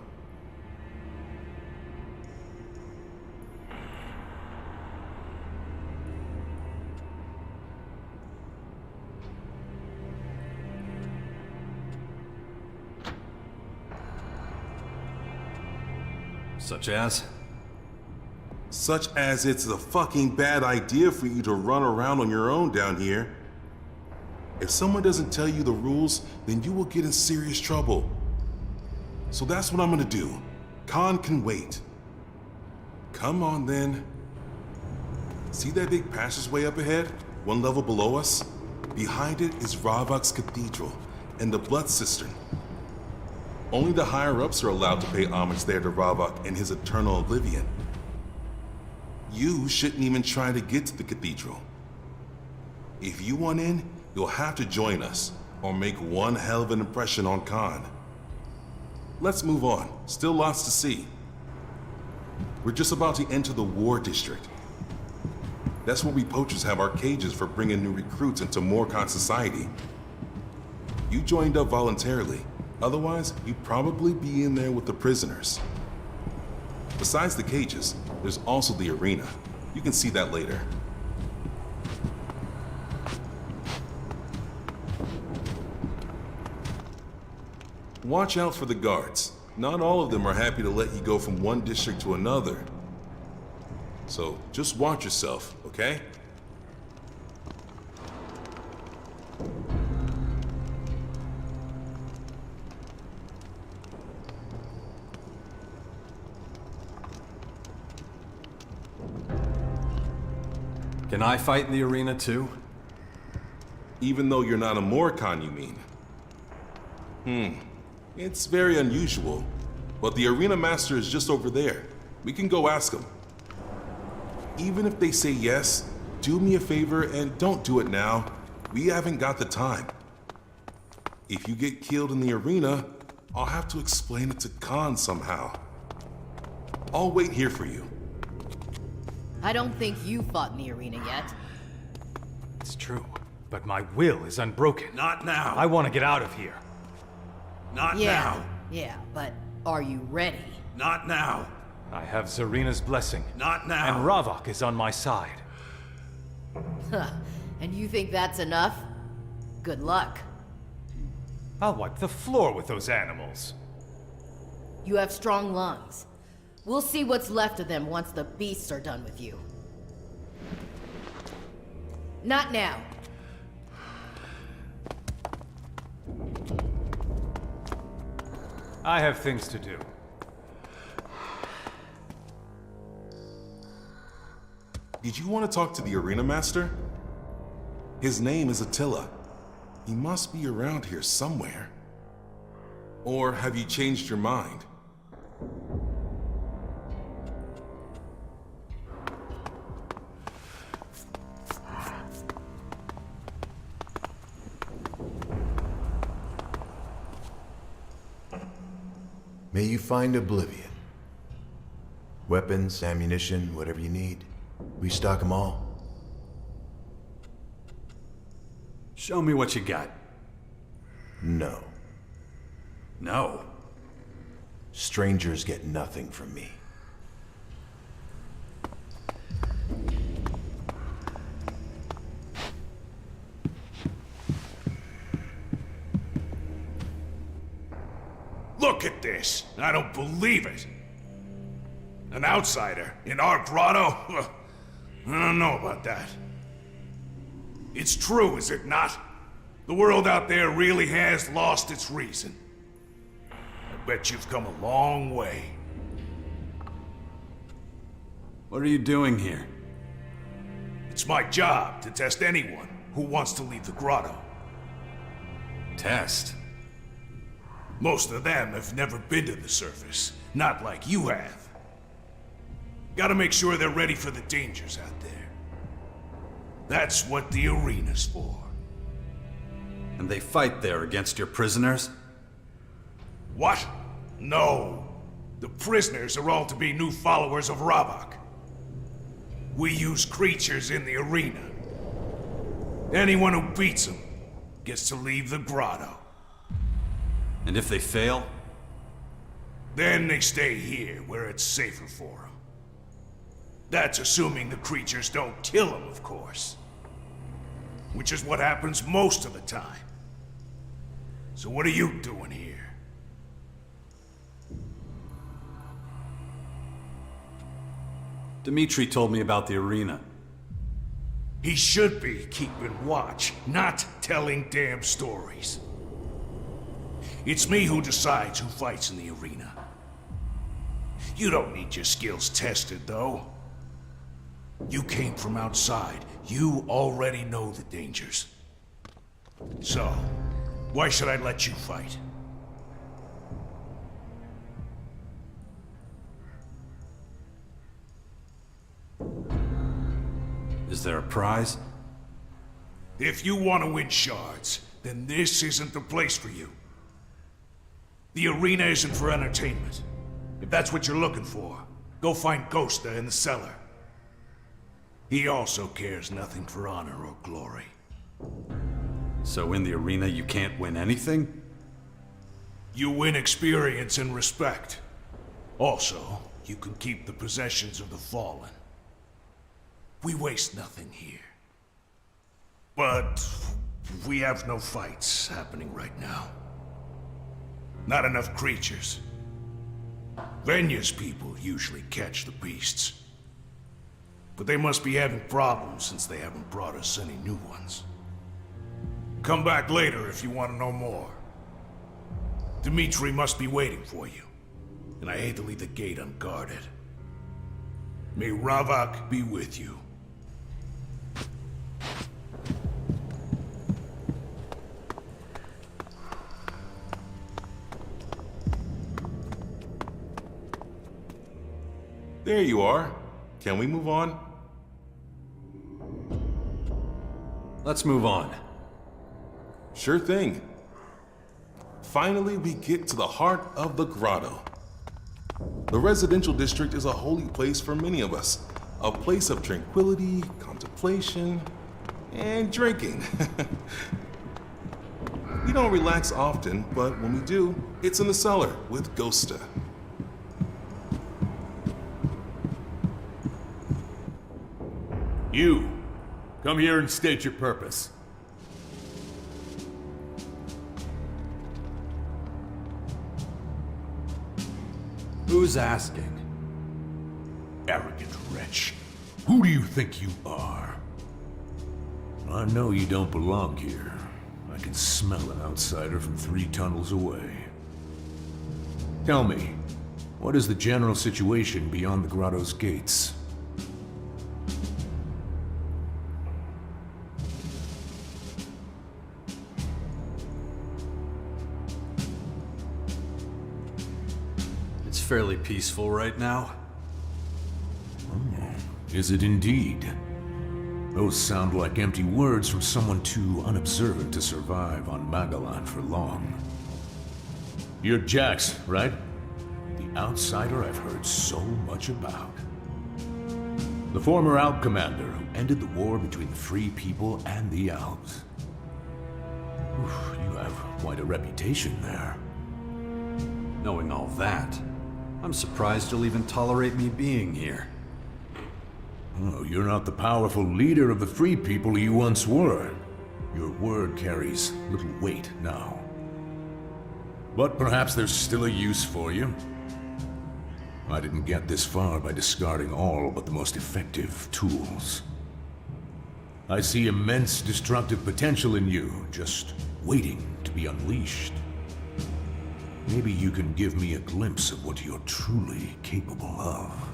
Such as? Such as it's a fucking bad idea for you to run around on your own down here. If someone doesn't tell you the rules, then you will get in serious trouble. So that's what I'm gonna do. Khan can wait. Come on then. See that big passageway up ahead? One level below us? Behind it is Ravak's cathedral and the Blood Cistern. Only the higher-ups are allowed to pay homage there to Ravak and his eternal oblivion. You shouldn't even try to get to the cathedral. If you want in, you'll have to join us, or make one hell of an impression on Khan. Let's move on. Still lots to see. We're just about to enter the war district. That's where we poachers have our cages for bringing new recruits into Morcon society. You joined up voluntarily. Otherwise, you'd probably be in there with the prisoners. Besides the cages, there's also the arena. You can see that later. Watch out for the guards. Not all of them are happy to let you go from one district to another. So just watch yourself, okay? Can I fight in the arena too? Even though you're not a Morcon, you mean? It's very unusual, but the arena master is just over there. We can go ask him. Even if they say yes, do me a favor and don't do it now. We haven't got the time. If you get killed in the arena, I'll have to explain it to Khan somehow. I'll wait here for you. I don't think you fought in the arena yet. It's true, but my will is unbroken. Not now. I want to get out of here. Not now. Yeah, but are you ready? Not now. I have Zarina's blessing. Not now. And Ravok is on my side. And you think that's enough? Good luck. I'll wipe the floor with those animals. You have strong lungs. We'll see what's left of them once the beasts are done with you. Not now. I have things to do. Did you want to talk to the arena master? His name is Attila. He must be around here somewhere. Or have you changed your mind? May you find oblivion. Weapons, ammunition, whatever you need. We stock them all. Show me what you got. No. No. Strangers get nothing from me. Look at this. I don't believe it. An outsider in our grotto? I don't know about that. It's true, is it not? The world out there really has lost its reason. I bet you've come a long way. What are you doing here? It's my job to test anyone who wants to leave the grotto. Test? Most of them have never been to the surface, not like you have. Gotta make sure they're ready for the dangers out there. That's what the arena's for. And they fight there against your prisoners? What? No. The prisoners are all to be new followers of Ravok. We use creatures in the arena. Anyone who beats them gets to leave the grotto. And if they fail? Then they stay here, where it's safer for them. That's assuming the creatures don't kill them, of course. Which is what happens most of the time. So what are you doing here? Dmitri told me about the arena. He should be keeping watch, not telling damn stories. It's me who decides who fights in the arena. You don't need your skills tested, though. You came from outside. You already know the dangers. So, why should I let you fight? Is there a prize? If you want to win shards, then this isn't the place for you. The arena isn't for entertainment. If that's what you're looking for, Go find Ghosta in the cellar. He also cares nothing for honor or glory. So in the arena you can't win anything? You win experience and respect. Also, you can keep the possessions of the fallen. We waste nothing here. But we have no fights happening right now. Not enough creatures. Venya's people usually catch the beasts. But they must be having problems since they haven't brought us any new ones. Come back later if you want to know more. Dmitri must be waiting for you, and I hate to leave the gate unguarded. May Ravak be with you. There you are. Can we move on? Let's move on. Sure thing. Finally, we get to the heart of the grotto. The residential district is a holy place for many of us. A place of tranquility, contemplation, and drinking. We don't relax often, but when we do, it's in the cellar with Ghosta. You, come here and state your purpose. Who's asking? Arrogant wretch. Who do you think you are? I know you don't belong here. I can smell an outsider from 3 tunnels away. Tell me, what is the general situation beyond the grotto's gates? It's fairly peaceful right now. Oh, is it indeed? Those sound like empty words from someone too unobservant to survive on Magalan for long. You're Jax, right? The outsider I've heard so much about. The former Alp commander who ended the war between the Free People and the Alps. Oof, you have quite a reputation there. Knowing all that, I'm surprised you'll even tolerate me being here. Oh, you're not the powerful leader of the Free People you once were. Your word carries little weight now. But perhaps there's still a use for you. I didn't get this far by discarding all but the most effective tools. I see immense destructive potential in you, just waiting to be unleashed. Maybe you can give me a glimpse of what you're truly capable of.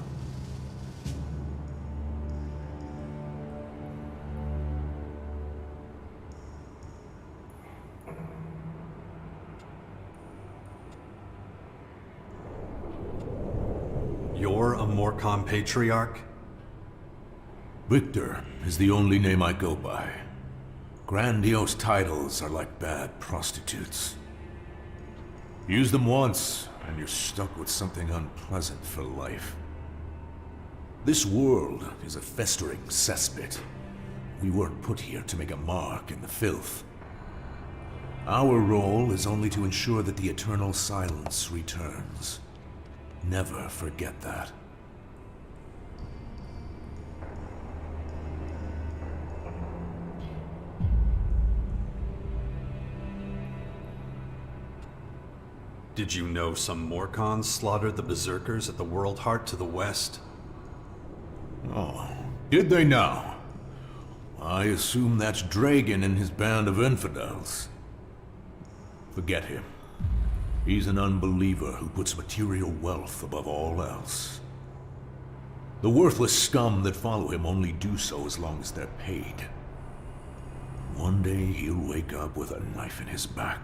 You're a Morcom Patriarch? Victor is the only name I go by. Grandiose titles are like bad prostitutes. Use them once, and you're stuck with something unpleasant for life. This world is a festering cesspit. We weren't put here to make a mark in the filth. Our role is only to ensure that the eternal silence returns. Never forget that. Did you know some Morcons slaughtered the Berserkers at the World Heart to the west? Oh, did they now? I assume that's Dragon and his band of infidels. Forget him. He's an unbeliever who puts material wealth above all else. The worthless scum that follow him only do so as long as they're paid. One day he'll wake up with a knife in his back.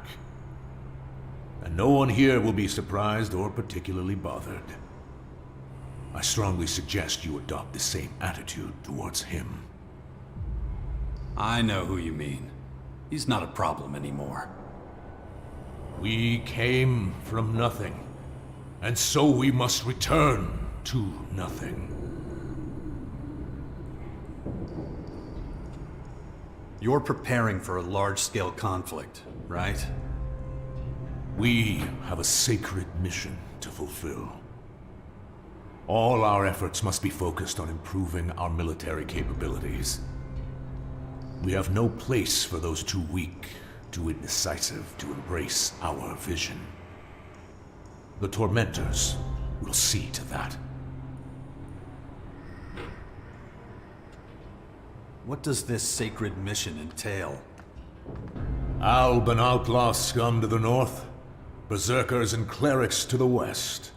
And no one here will be surprised or particularly bothered. I strongly suggest you adopt the same attitude towards him. I know who you mean. He's not a problem anymore. We came from nothing, and so we must return to nothing. You're preparing for a large-scale conflict, right? We have a sacred mission to fulfill. All our efforts must be focused on improving our military capabilities. We have no place for those too weak, too indecisive to embrace our vision. The Tormentors will see to that. What does this sacred mission entail? Alb and outlaw scum to the north, berserkers and clerics to the west.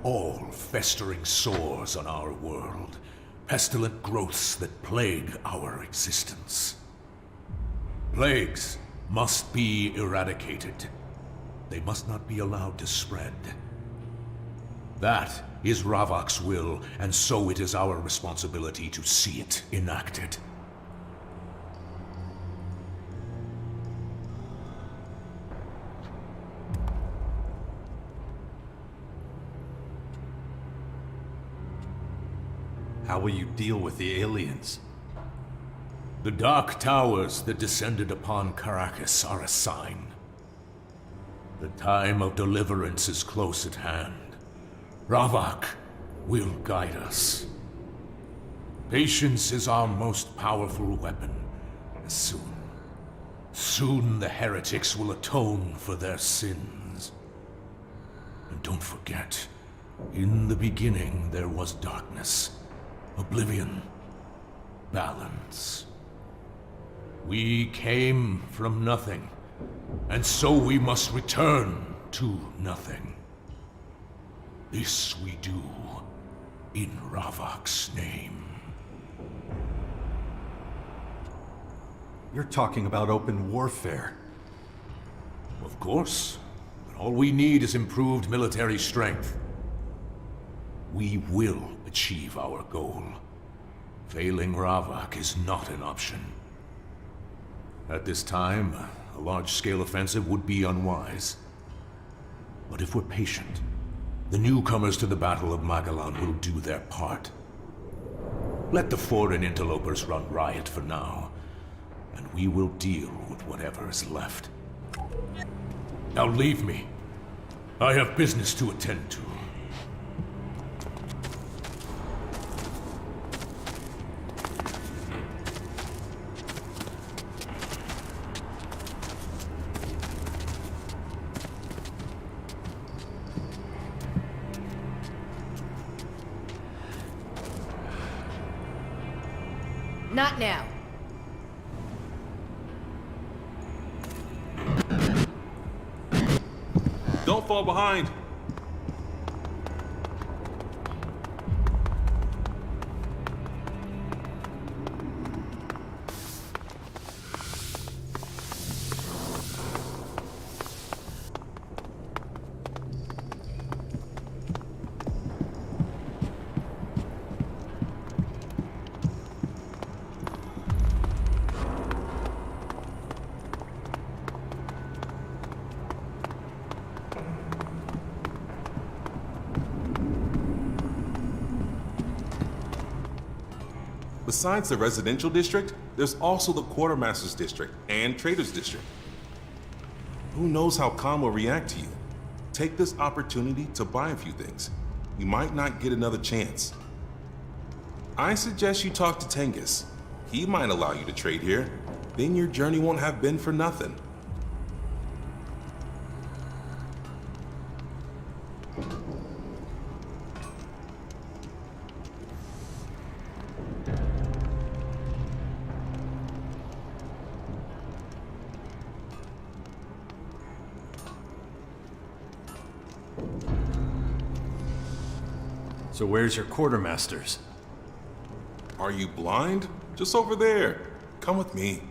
All festering sores on our world, pestilent growths that plague our existence. Plagues must be eradicated. They must not be allowed to spread. That is Ravok's will, and so it is our responsibility to see it enacted. How will you deal with the aliens? The Dark Towers that descended upon Caracas are a sign. The time of deliverance is close at hand. Ravok will guide us. Patience is our most powerful weapon. Soon the heretics will atone for their sins. And don't forget, in the beginning there was darkness, oblivion, balance. We came from nothing, and so we must return to nothing. This we do in Ravok's name. You're talking about open warfare. Of course. But all we need is improved military strength. We will achieve our goal. Failing Ravok is not an option. At this time, a large-scale offensive would be unwise. But if we're patient, the newcomers to the Battle of Magalan will do their part. Let the foreign interlopers run riot for now, and we will deal with whatever is left. Now leave me. I have business to attend to. Not now. Don't fall behind. Besides the residential district, there's also the quartermaster's district and trader's district. Who knows how Khan will react to you? Take this opportunity to buy a few things. You might not get another chance. I suggest you talk to Tengus. He might allow you to trade here. Then your journey won't have been for nothing. So where's your quartermasters? Are you blind? Just over there. Come with me.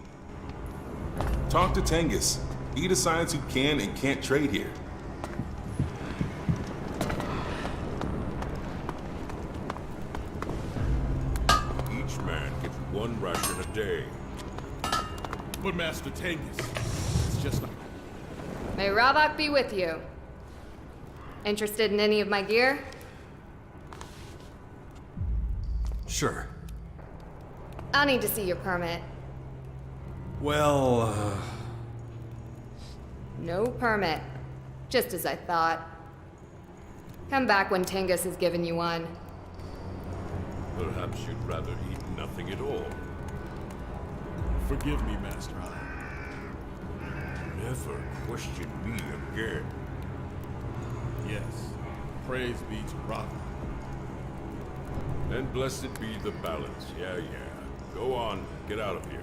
Talk to Tengus. He decides who can and can't trade here. Each man gets one ration a day. But Master Tengus, it's just not... May Ravok be with you. Interested in any of my gear? Sure. I'll need to see your permit. Well, No permit. Just as I thought. Come back when Tengus has given you one. Perhaps you'd rather eat nothing at all. Forgive me, Master. Never question me again. Yes. Praise be to Rava. And blessed be the balance. Yeah. Go on. Get out of here.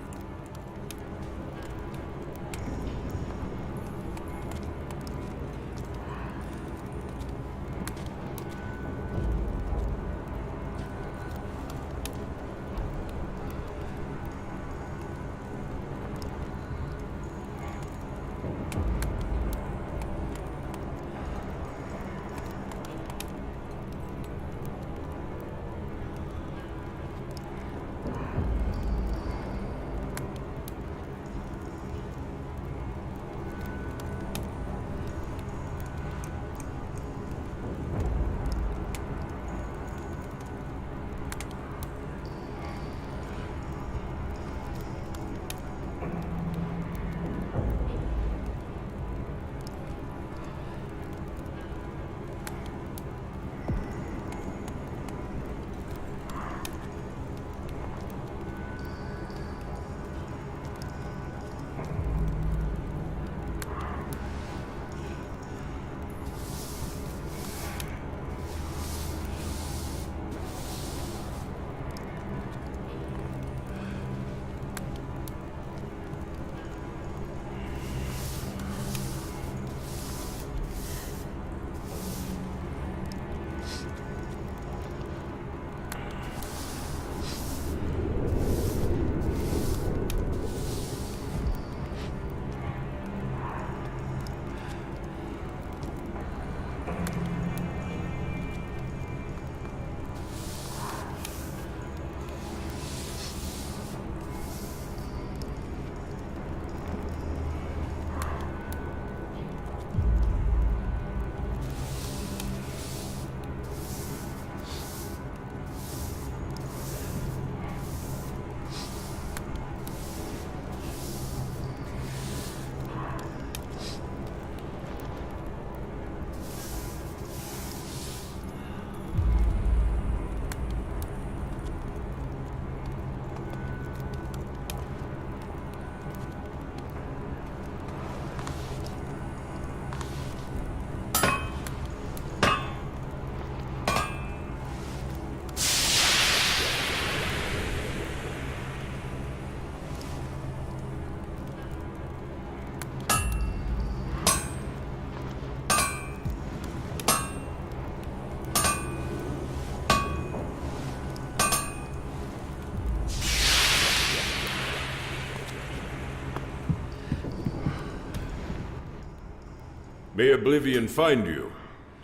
May oblivion find you,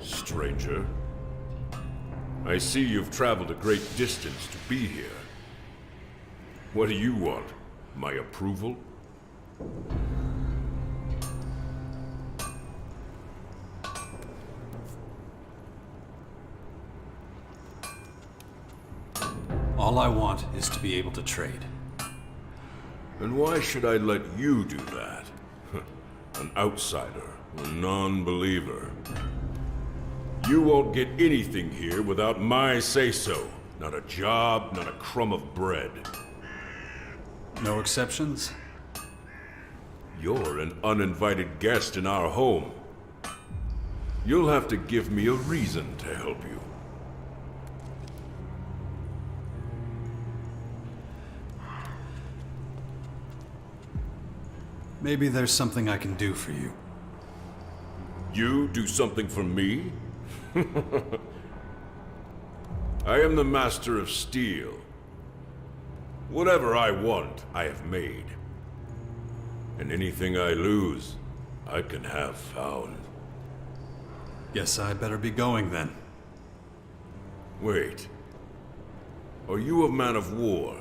stranger. I see you've traveled a great distance to be here. What do you want? My approval? all I want is to be able to trade. And why should I let you do that? An outsider, a non-believer. You won't get anything here without my say-so. Not a job, not a crumb of bread. No exceptions? You're an uninvited guest in our home. You'll have to give me a reason to help you. Maybe there's something I can do for you. You do something for me? I am the Master of Steel. Whatever I want, I have made. And anything I lose, I can have found. Guess I better be going then. Wait. Are you a man of war?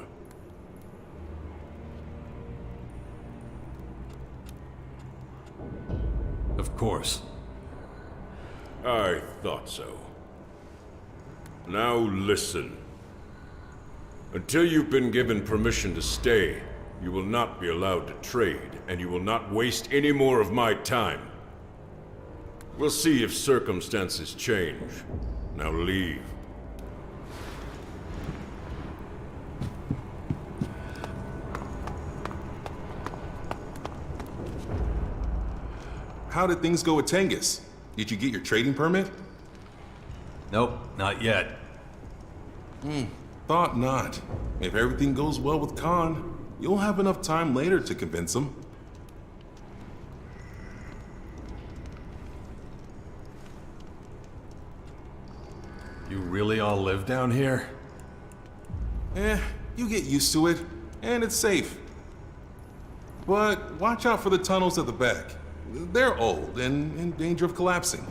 Of course. I thought so. Now listen. Until you've been given permission to stay, you will not be allowed to trade, and you will not waste any more of my time. We'll see if circumstances change. Now leave. How did things go with Tengus? Did you get your trading permit? Nope, not yet. Thought not. If everything goes well with Khan, you'll have enough time later to convince him. You really all live down here? You get used to it, and it's safe. But watch out for the tunnels at the back. They're old and in danger of collapsing.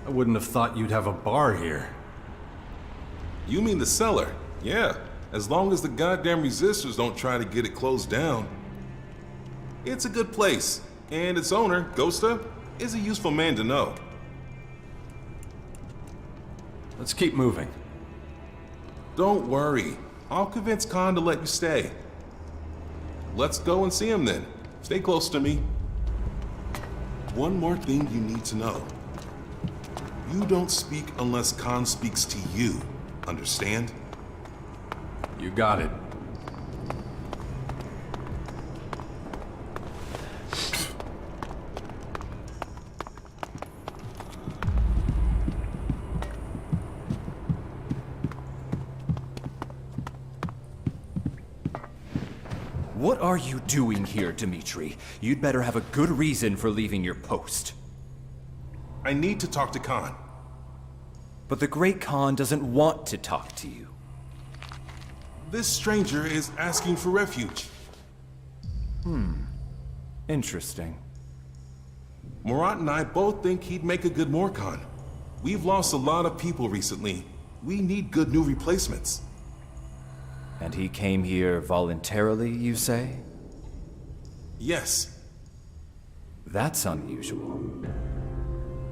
I wouldn't have thought you'd have a bar here. You mean the cellar? Yeah, as long as the goddamn resistors don't try to get it closed down. It's a good place, and its owner, Ghosta, is a useful man to know. Let's keep moving. Don't worry. I'll convince Khan to let you stay. Let's go and see him then. Stay close to me. One more thing you need to know. You don't speak unless Khan speaks to you. Understand? You got it. What are you doing here, Dmitri? You'd better have a good reason for leaving your post. I need to talk to Khan. But the Great Khan doesn't want to talk to you. This stranger is asking for refuge. Interesting. Murat and I both think he'd make a good Morkhan. We've lost a lot of people recently. We need good new replacements. And he came here voluntarily, you say? Yes. That's unusual.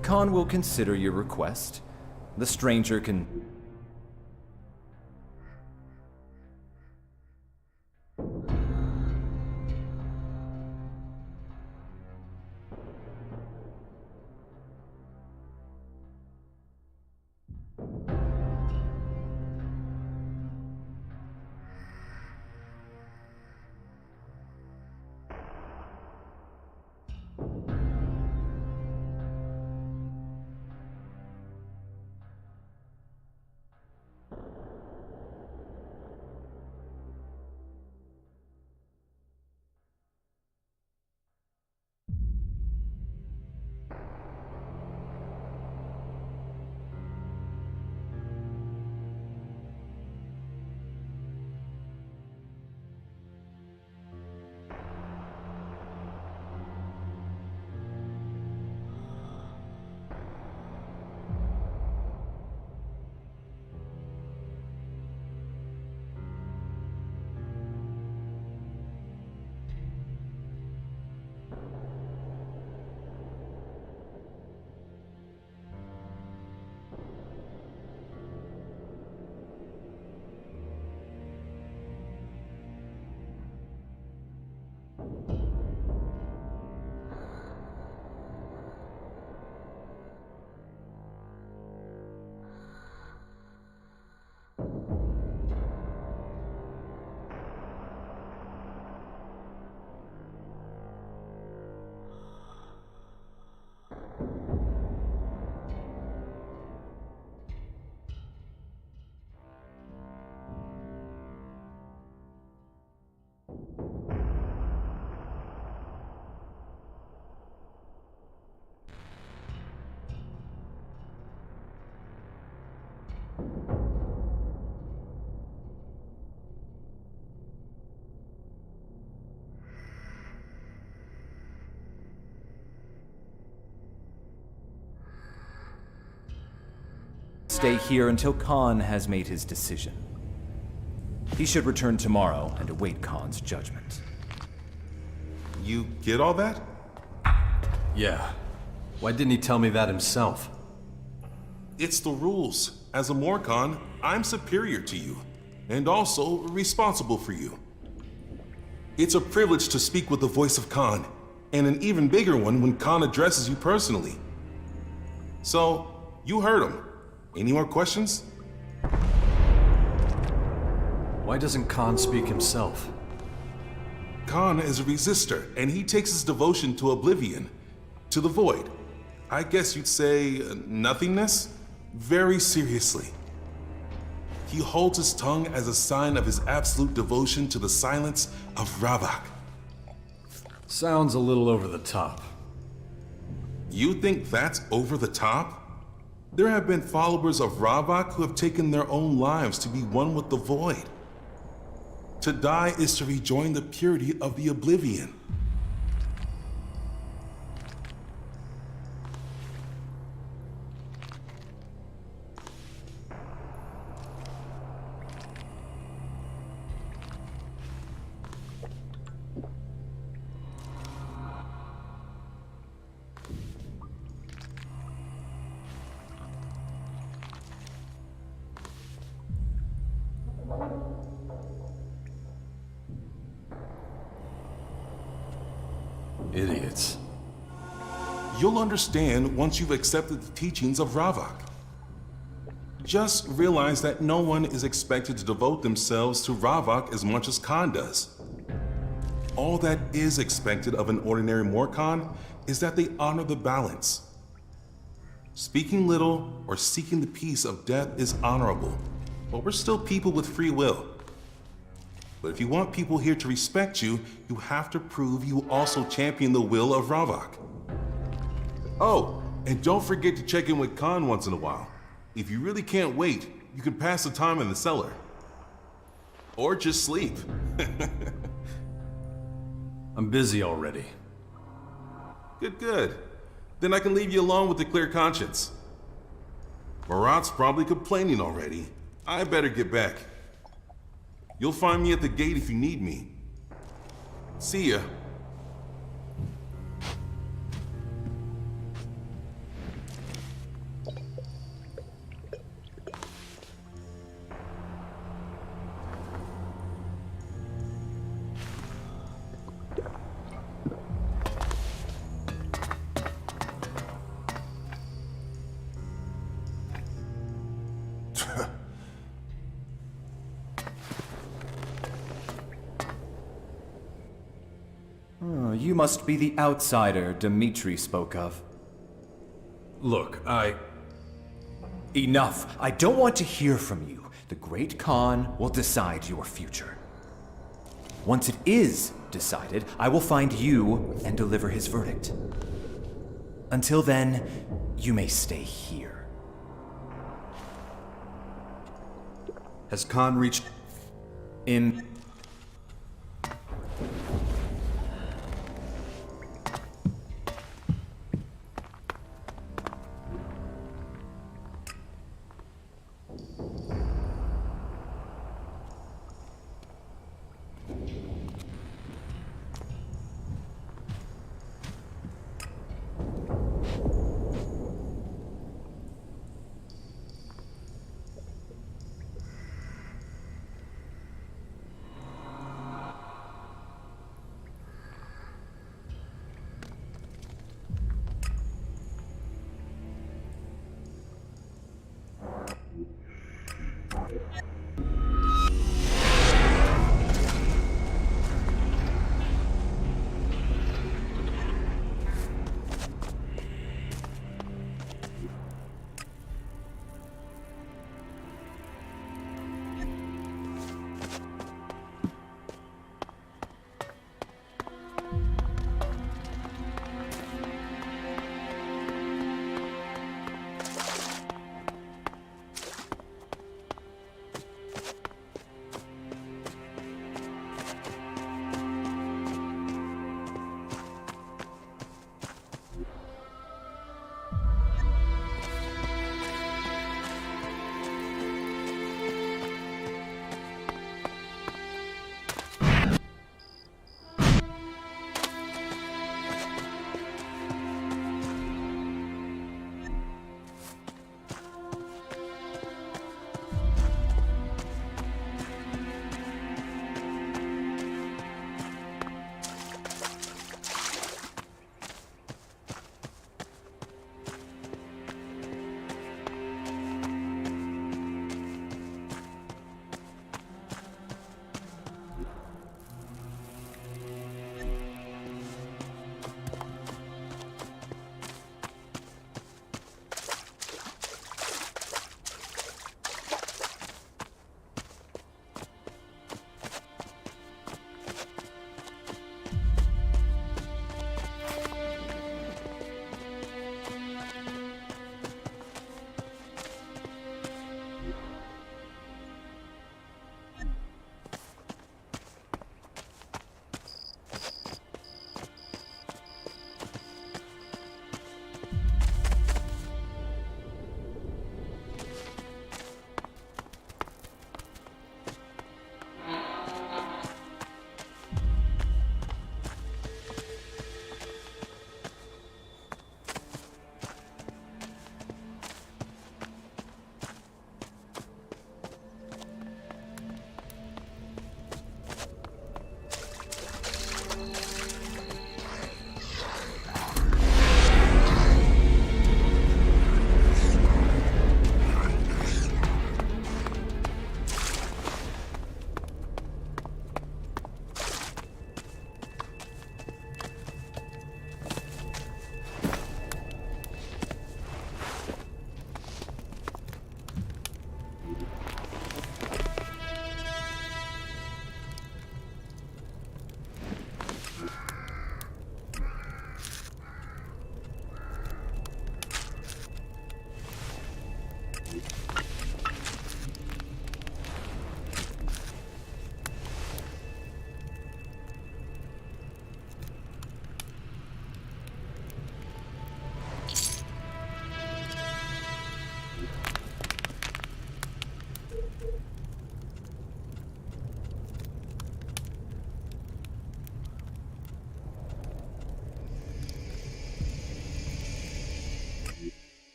Khan will consider your request. The stranger can... Stay here until Khan has made his decision. He should return tomorrow and await Khan's judgment. You get all that? Yeah. Why didn't he tell me that himself? It's the rules. As a Morcon, I'm superior to you, and also responsible for you. It's a privilege to speak with the voice of Khan, and an even bigger one when Khan addresses you personally. So, you heard him. Any more questions? Why doesn't Khan speak himself? Khan is a resistor, and he takes his devotion to oblivion, to the void. I guess you'd say nothingness? Very seriously. He holds his tongue as a sign of his absolute devotion to the silence of Ravak. Sounds a little over the top. You think that's over the top? There have been followers of Ravak who have taken their own lives to be one with the void. To die is to rejoin the purity of the oblivion. Idiots. You'll understand once you've accepted the teachings of Ravak. Just realize that no one is expected to devote themselves to Ravak as much as Khan does. All that is expected of an ordinary Morcon is that they honor the balance. Speaking little or seeking the peace of death is honorable, but we're still people with free will. But if you want people here to respect you, you have to prove you also champion the will of Ravak. Oh, and don't forget to check in with Khan once in a while. If you really can't wait, you can pass the time in the cellar. Or just sleep. I'm busy already. Good. Then I can leave you alone with a clear conscience. Marat's probably complaining already. I better get back. You'll find me at the gate if you need me. See ya. You must be the outsider Dmitri spoke of. Look, Enough! I don't want to hear from you. The Great Khan will decide your future. Once it is decided, I will find you and deliver his verdict. Until then, you may stay here. Has Khan reached... In...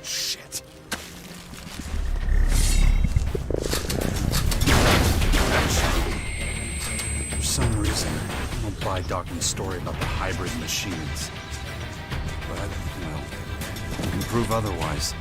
Shit. For some reason, I don't buy Dawkins' story about the hybrid machines. But, well, you can prove otherwise.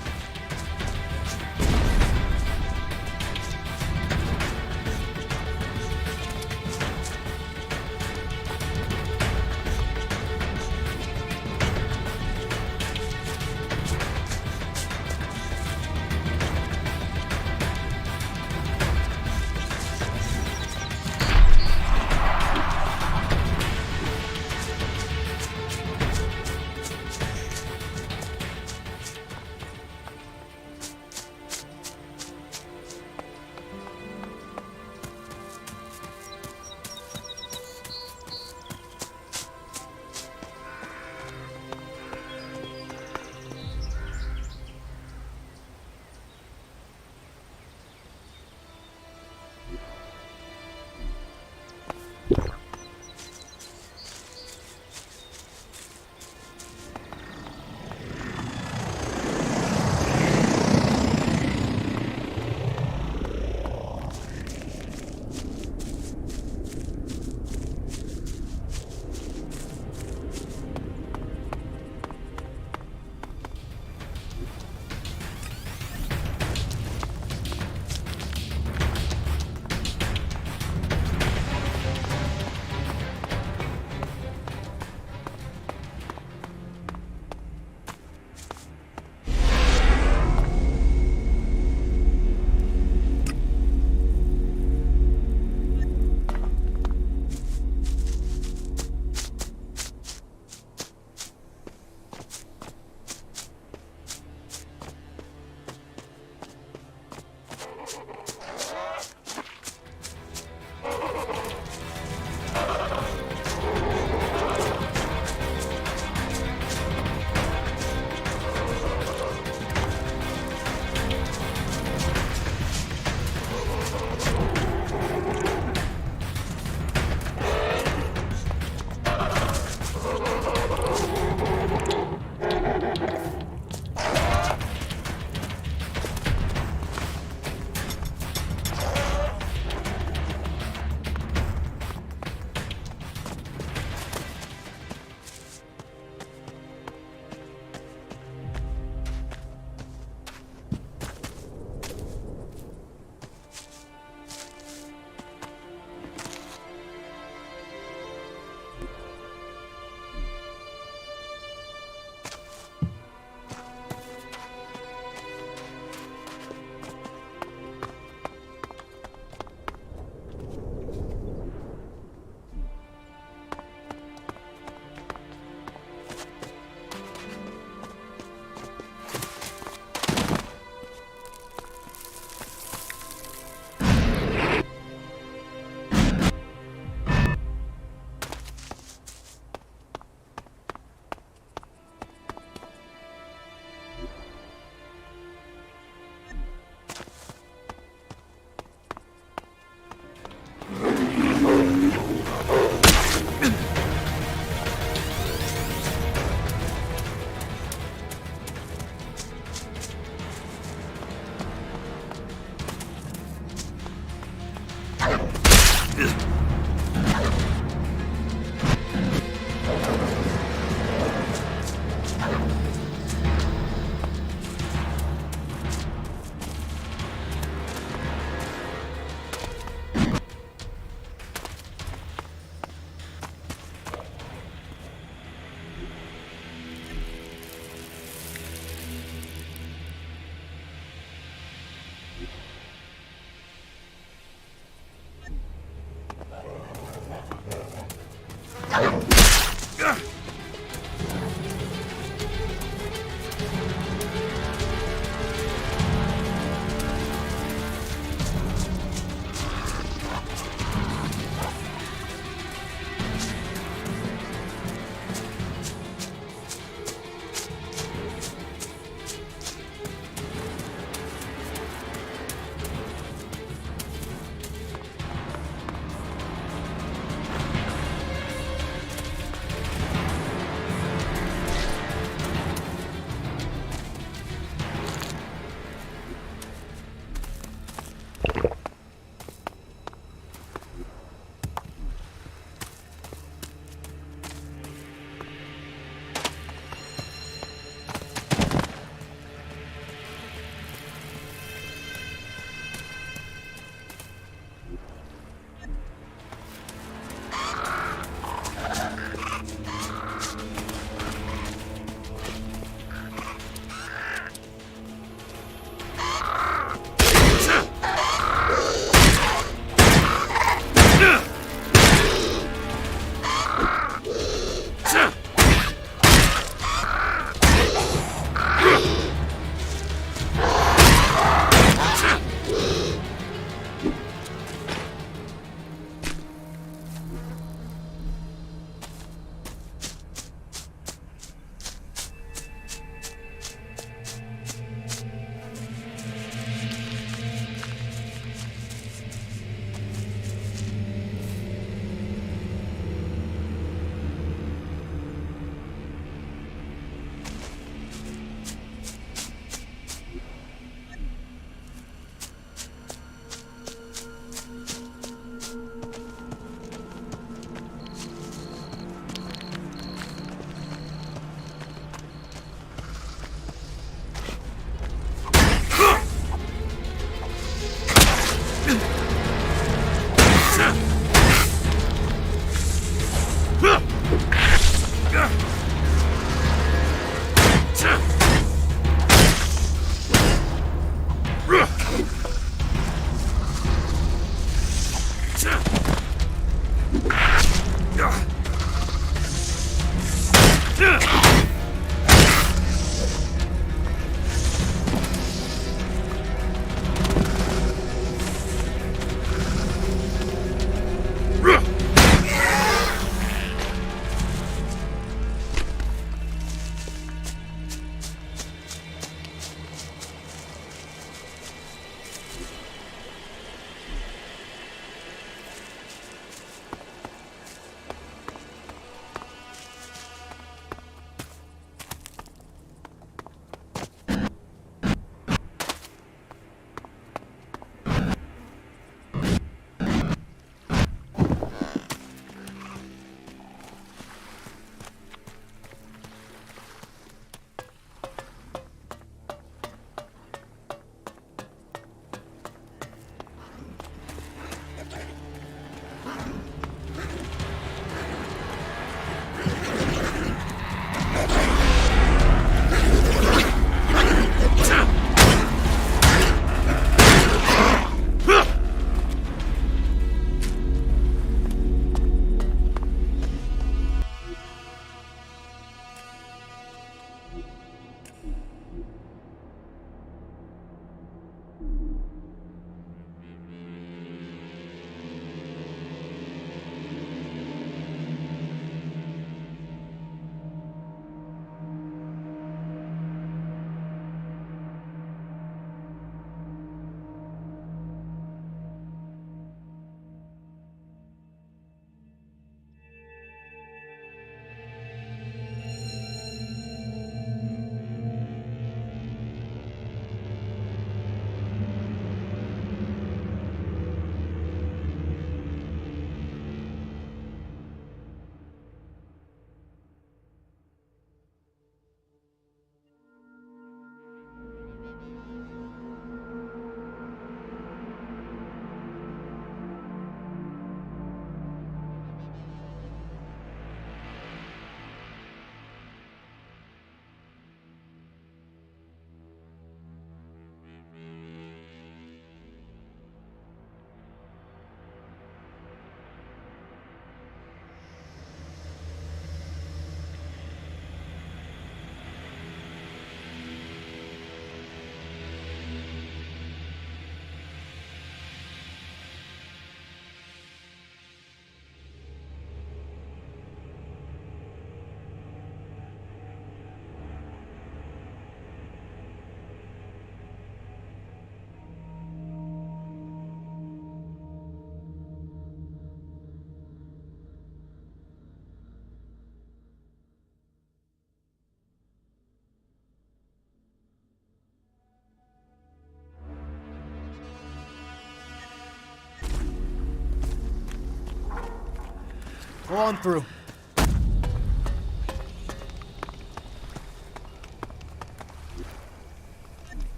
Go on through.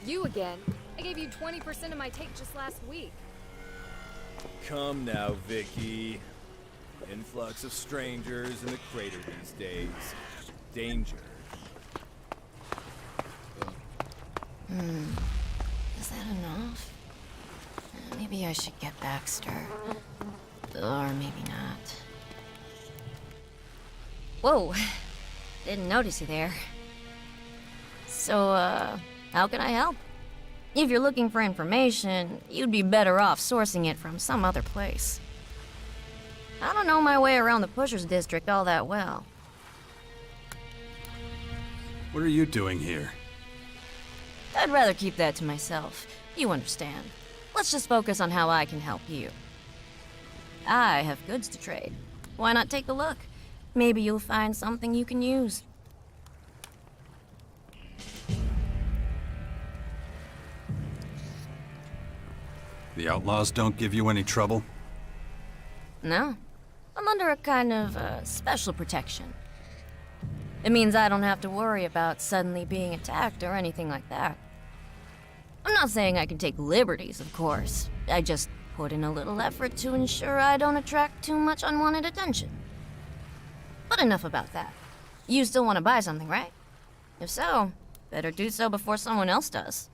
You again? I gave you 20% of my take just last week. Come now, Vicky. Influx of strangers in the crater these days. Danger. Is that enough? Maybe I should get Baxter. Or maybe not. Whoa! Didn't notice you there. So, how can I help? If you're looking for information, you'd be better off sourcing it from some other place. I don't know my way around the Pushers District all that well. What are you doing here? I'd rather keep that to myself. You understand. Let's just focus on how I can help you. I have goods to trade. Why not take a look? Maybe you'll find something you can use. The outlaws don't give you any trouble? No. I'm under a kind of special protection. It means I don't have to worry about suddenly being attacked or anything like that. I'm not saying I can take liberties, of course. I just put in a little effort to ensure I don't attract too much unwanted attention. But enough about that. You still want to buy something, right? If so, better do so before someone else does.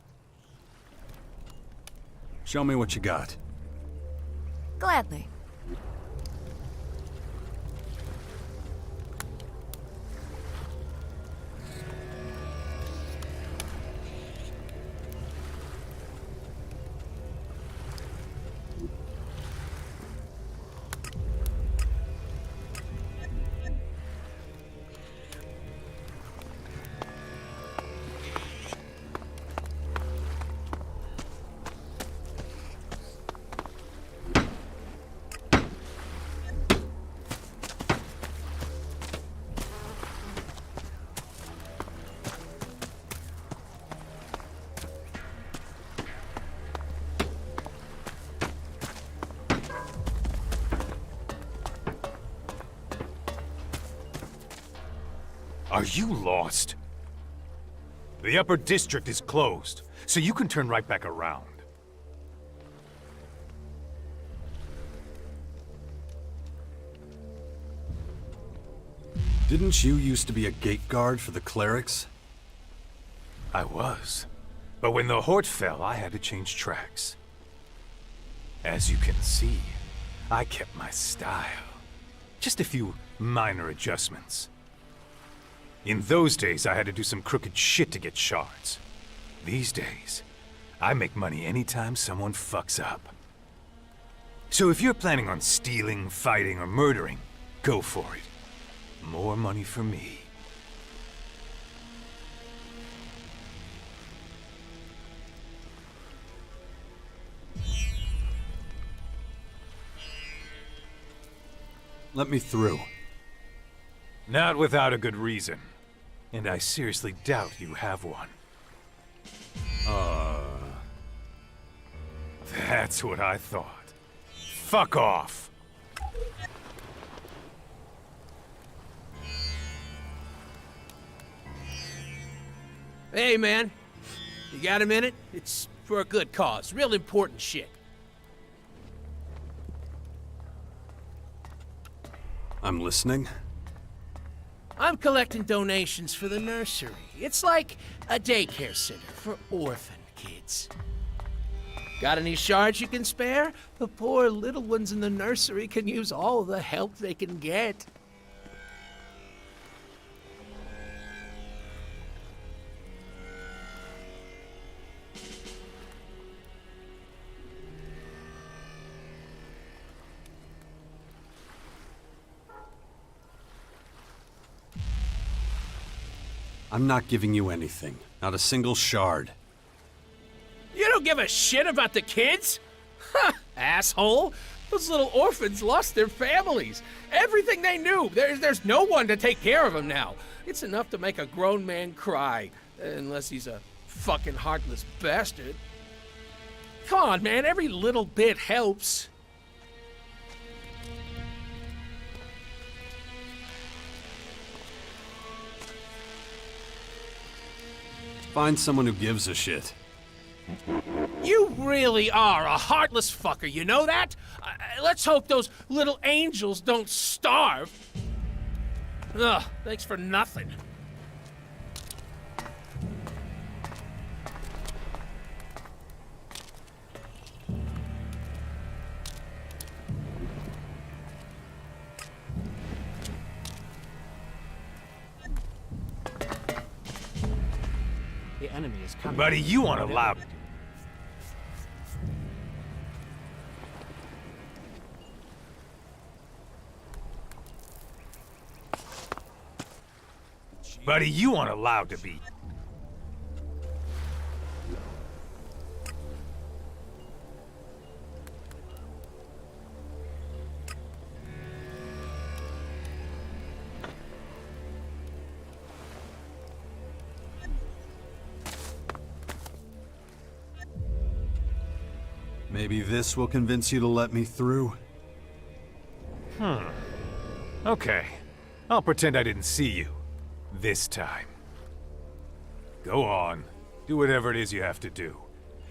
Show me what you got. Gladly. Are you lost? The upper district is closed, so you can turn right back around. Didn't you used to be a gate guard for the clerics? I was. But when the Hort fell, I had to change tracks. As you can see, I kept my style. Just a few minor adjustments. In those days, I had to do some crooked shit to get shards. These days, I make money anytime someone fucks up. So if you're planning on stealing, fighting, or murdering, go for it. More money for me. Let me through. Not without a good reason. And I seriously doubt you have one. That's what I thought. Fuck off! Hey, man. You got a minute? It's for a good cause. Real important shit. I'm listening. I'm collecting donations for the nursery. It's like a daycare center for orphan kids. Got any shards you can spare? The poor little ones in the nursery can use all the help they can get. I'm not giving you anything. Not a single shard. You don't give a shit about the kids? Ha! Asshole! Those little orphans lost their families. Everything they knew. There's no one to take care of them now. It's enough to make a grown man cry. Unless he's a fucking heartless bastard. Come on, man. Every little bit helps. Find someone who gives a shit. You really are a heartless fucker, you know that? Let's hope those little angels don't starve. Ugh, thanks for nothing. The enemy is coming. Buddy, you aren't allowed. Buddy, you aren't allowed to be. Maybe this will convince you to let me through? Okay. I'll pretend I didn't see you. This time. Go on. Do whatever it is you have to do.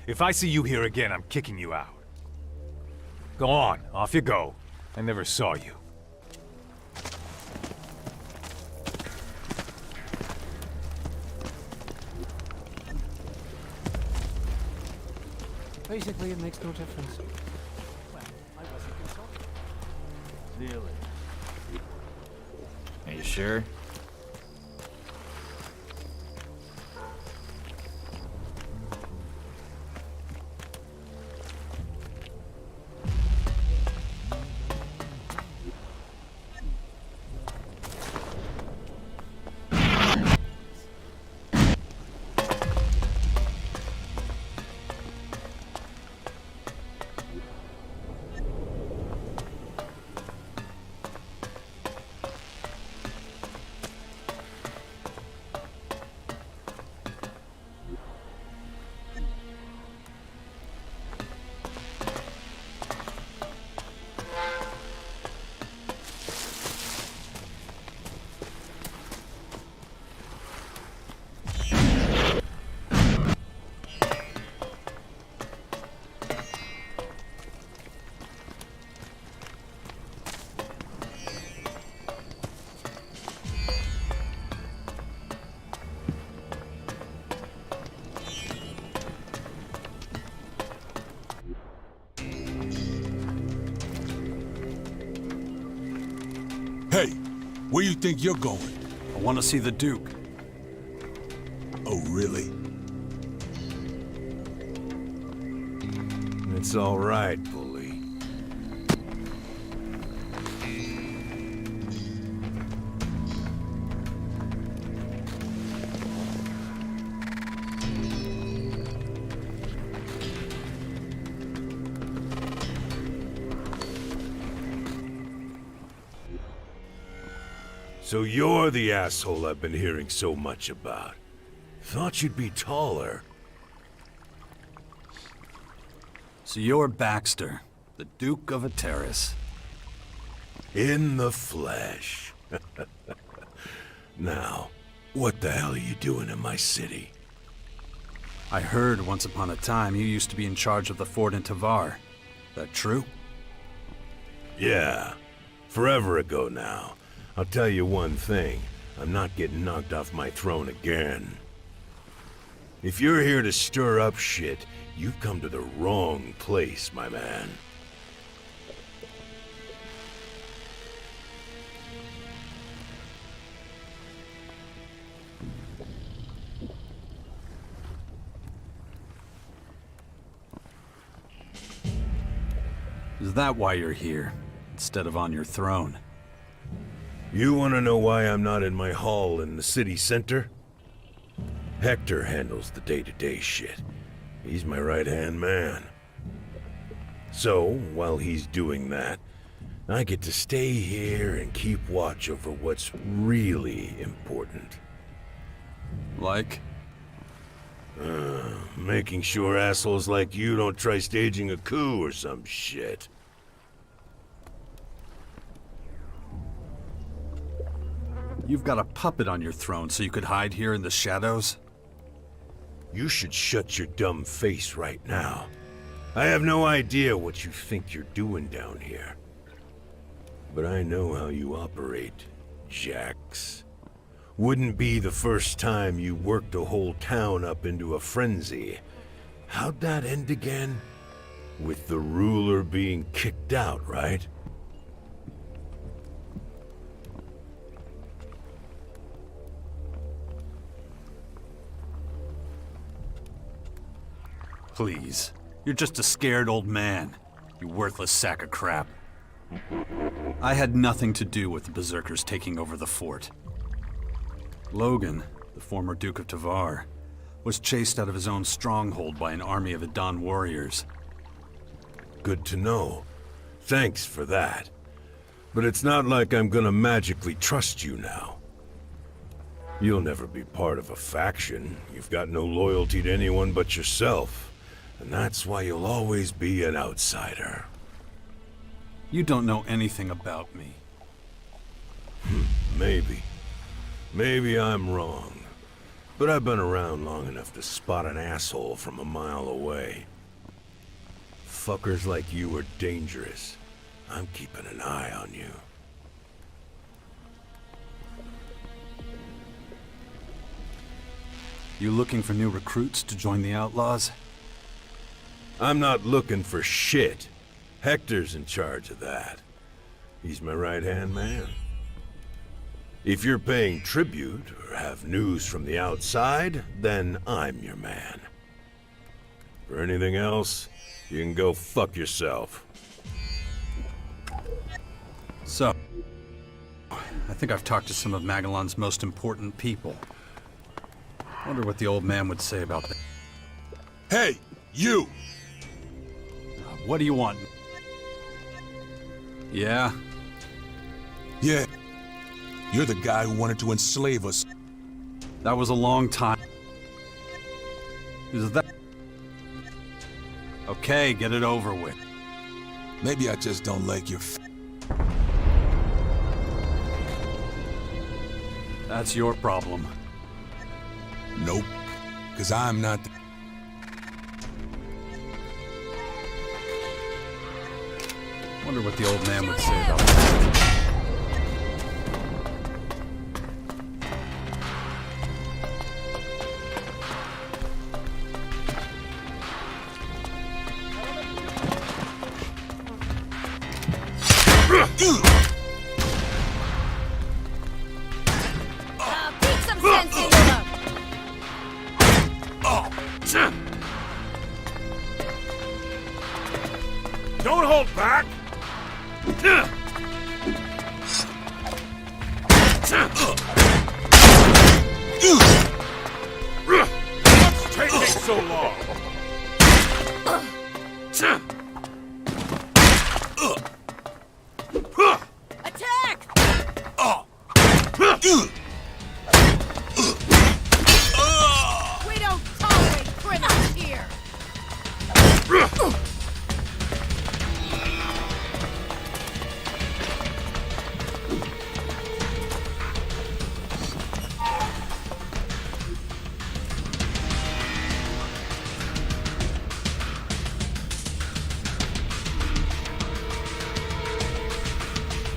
If I see you here again, I'm kicking you out. Go on. Off you go. I never saw you. Basically, it makes no difference. Well, I wasn't consulted. Really? Are you sure? Hey, where you think you're going? I want to see the Duke. Oh, really? It's all right, bully. So you're the asshole I've been hearing so much about. Thought you'd be taller. So you're Baxter, the Duke of Ateris. In the flesh. Now, what the hell are you doing in my city? I heard once upon a time you used to be in charge of the fort in Tavar. That true? Yeah, forever ago now. I'll tell you one thing, I'm not getting knocked off my throne again. If you're here to stir up shit, you've come to the wrong place, my man. Is that why you're here, instead of on your throne? You want to know why I'm not in my hall in the city center? Hector handles the day-to-day shit. He's my right-hand man. So, while he's doing that, I get to stay here and keep watch over what's really important. Like? Making sure assholes like you don't try staging a coup or some shit. You've got a puppet on your throne so you could hide here in the shadows? You should shut your dumb face right now. I have no idea what you think you're doing down here. But I know how you operate, Jax. Wouldn't be the first time you worked a whole town up into a frenzy. How'd that end again? With the ruler being kicked out, right? Please. You're just a scared old man. You worthless sack of crap. I had nothing to do with the Berserkers taking over the fort. Logan, the former Duke of Tavar, was chased out of his own stronghold by an army of Adan warriors. Good to know. Thanks for that. But it's not like I'm gonna magically trust you now. You'll never be part of a faction. You've got no loyalty to anyone but yourself. And that's why you'll always be an outsider. You don't know anything about me. Maybe. Maybe I'm wrong. But I've been around long enough to spot an asshole from a mile away. Fuckers like you are dangerous. I'm keeping an eye on you. You looking for new recruits to join the Outlaws? I'm not looking for shit. Hector's in charge of that. He's my right-hand man. If you're paying tribute or have news from the outside, then I'm your man. For anything else, you can go fuck yourself. So, I think I've talked to some of Magellan's most important people. Wonder what the old man would say about that. Hey, you! What do you want? Yeah? Yeah. You're the guy who wanted to enslave us. That was a long time. Is that... Okay, get it over with. Maybe I just don't like your That's your problem. Nope. Because I'm not the... Wonder what the old man would say about that. Beat some sense into them! Don't hold back! What's taking so long?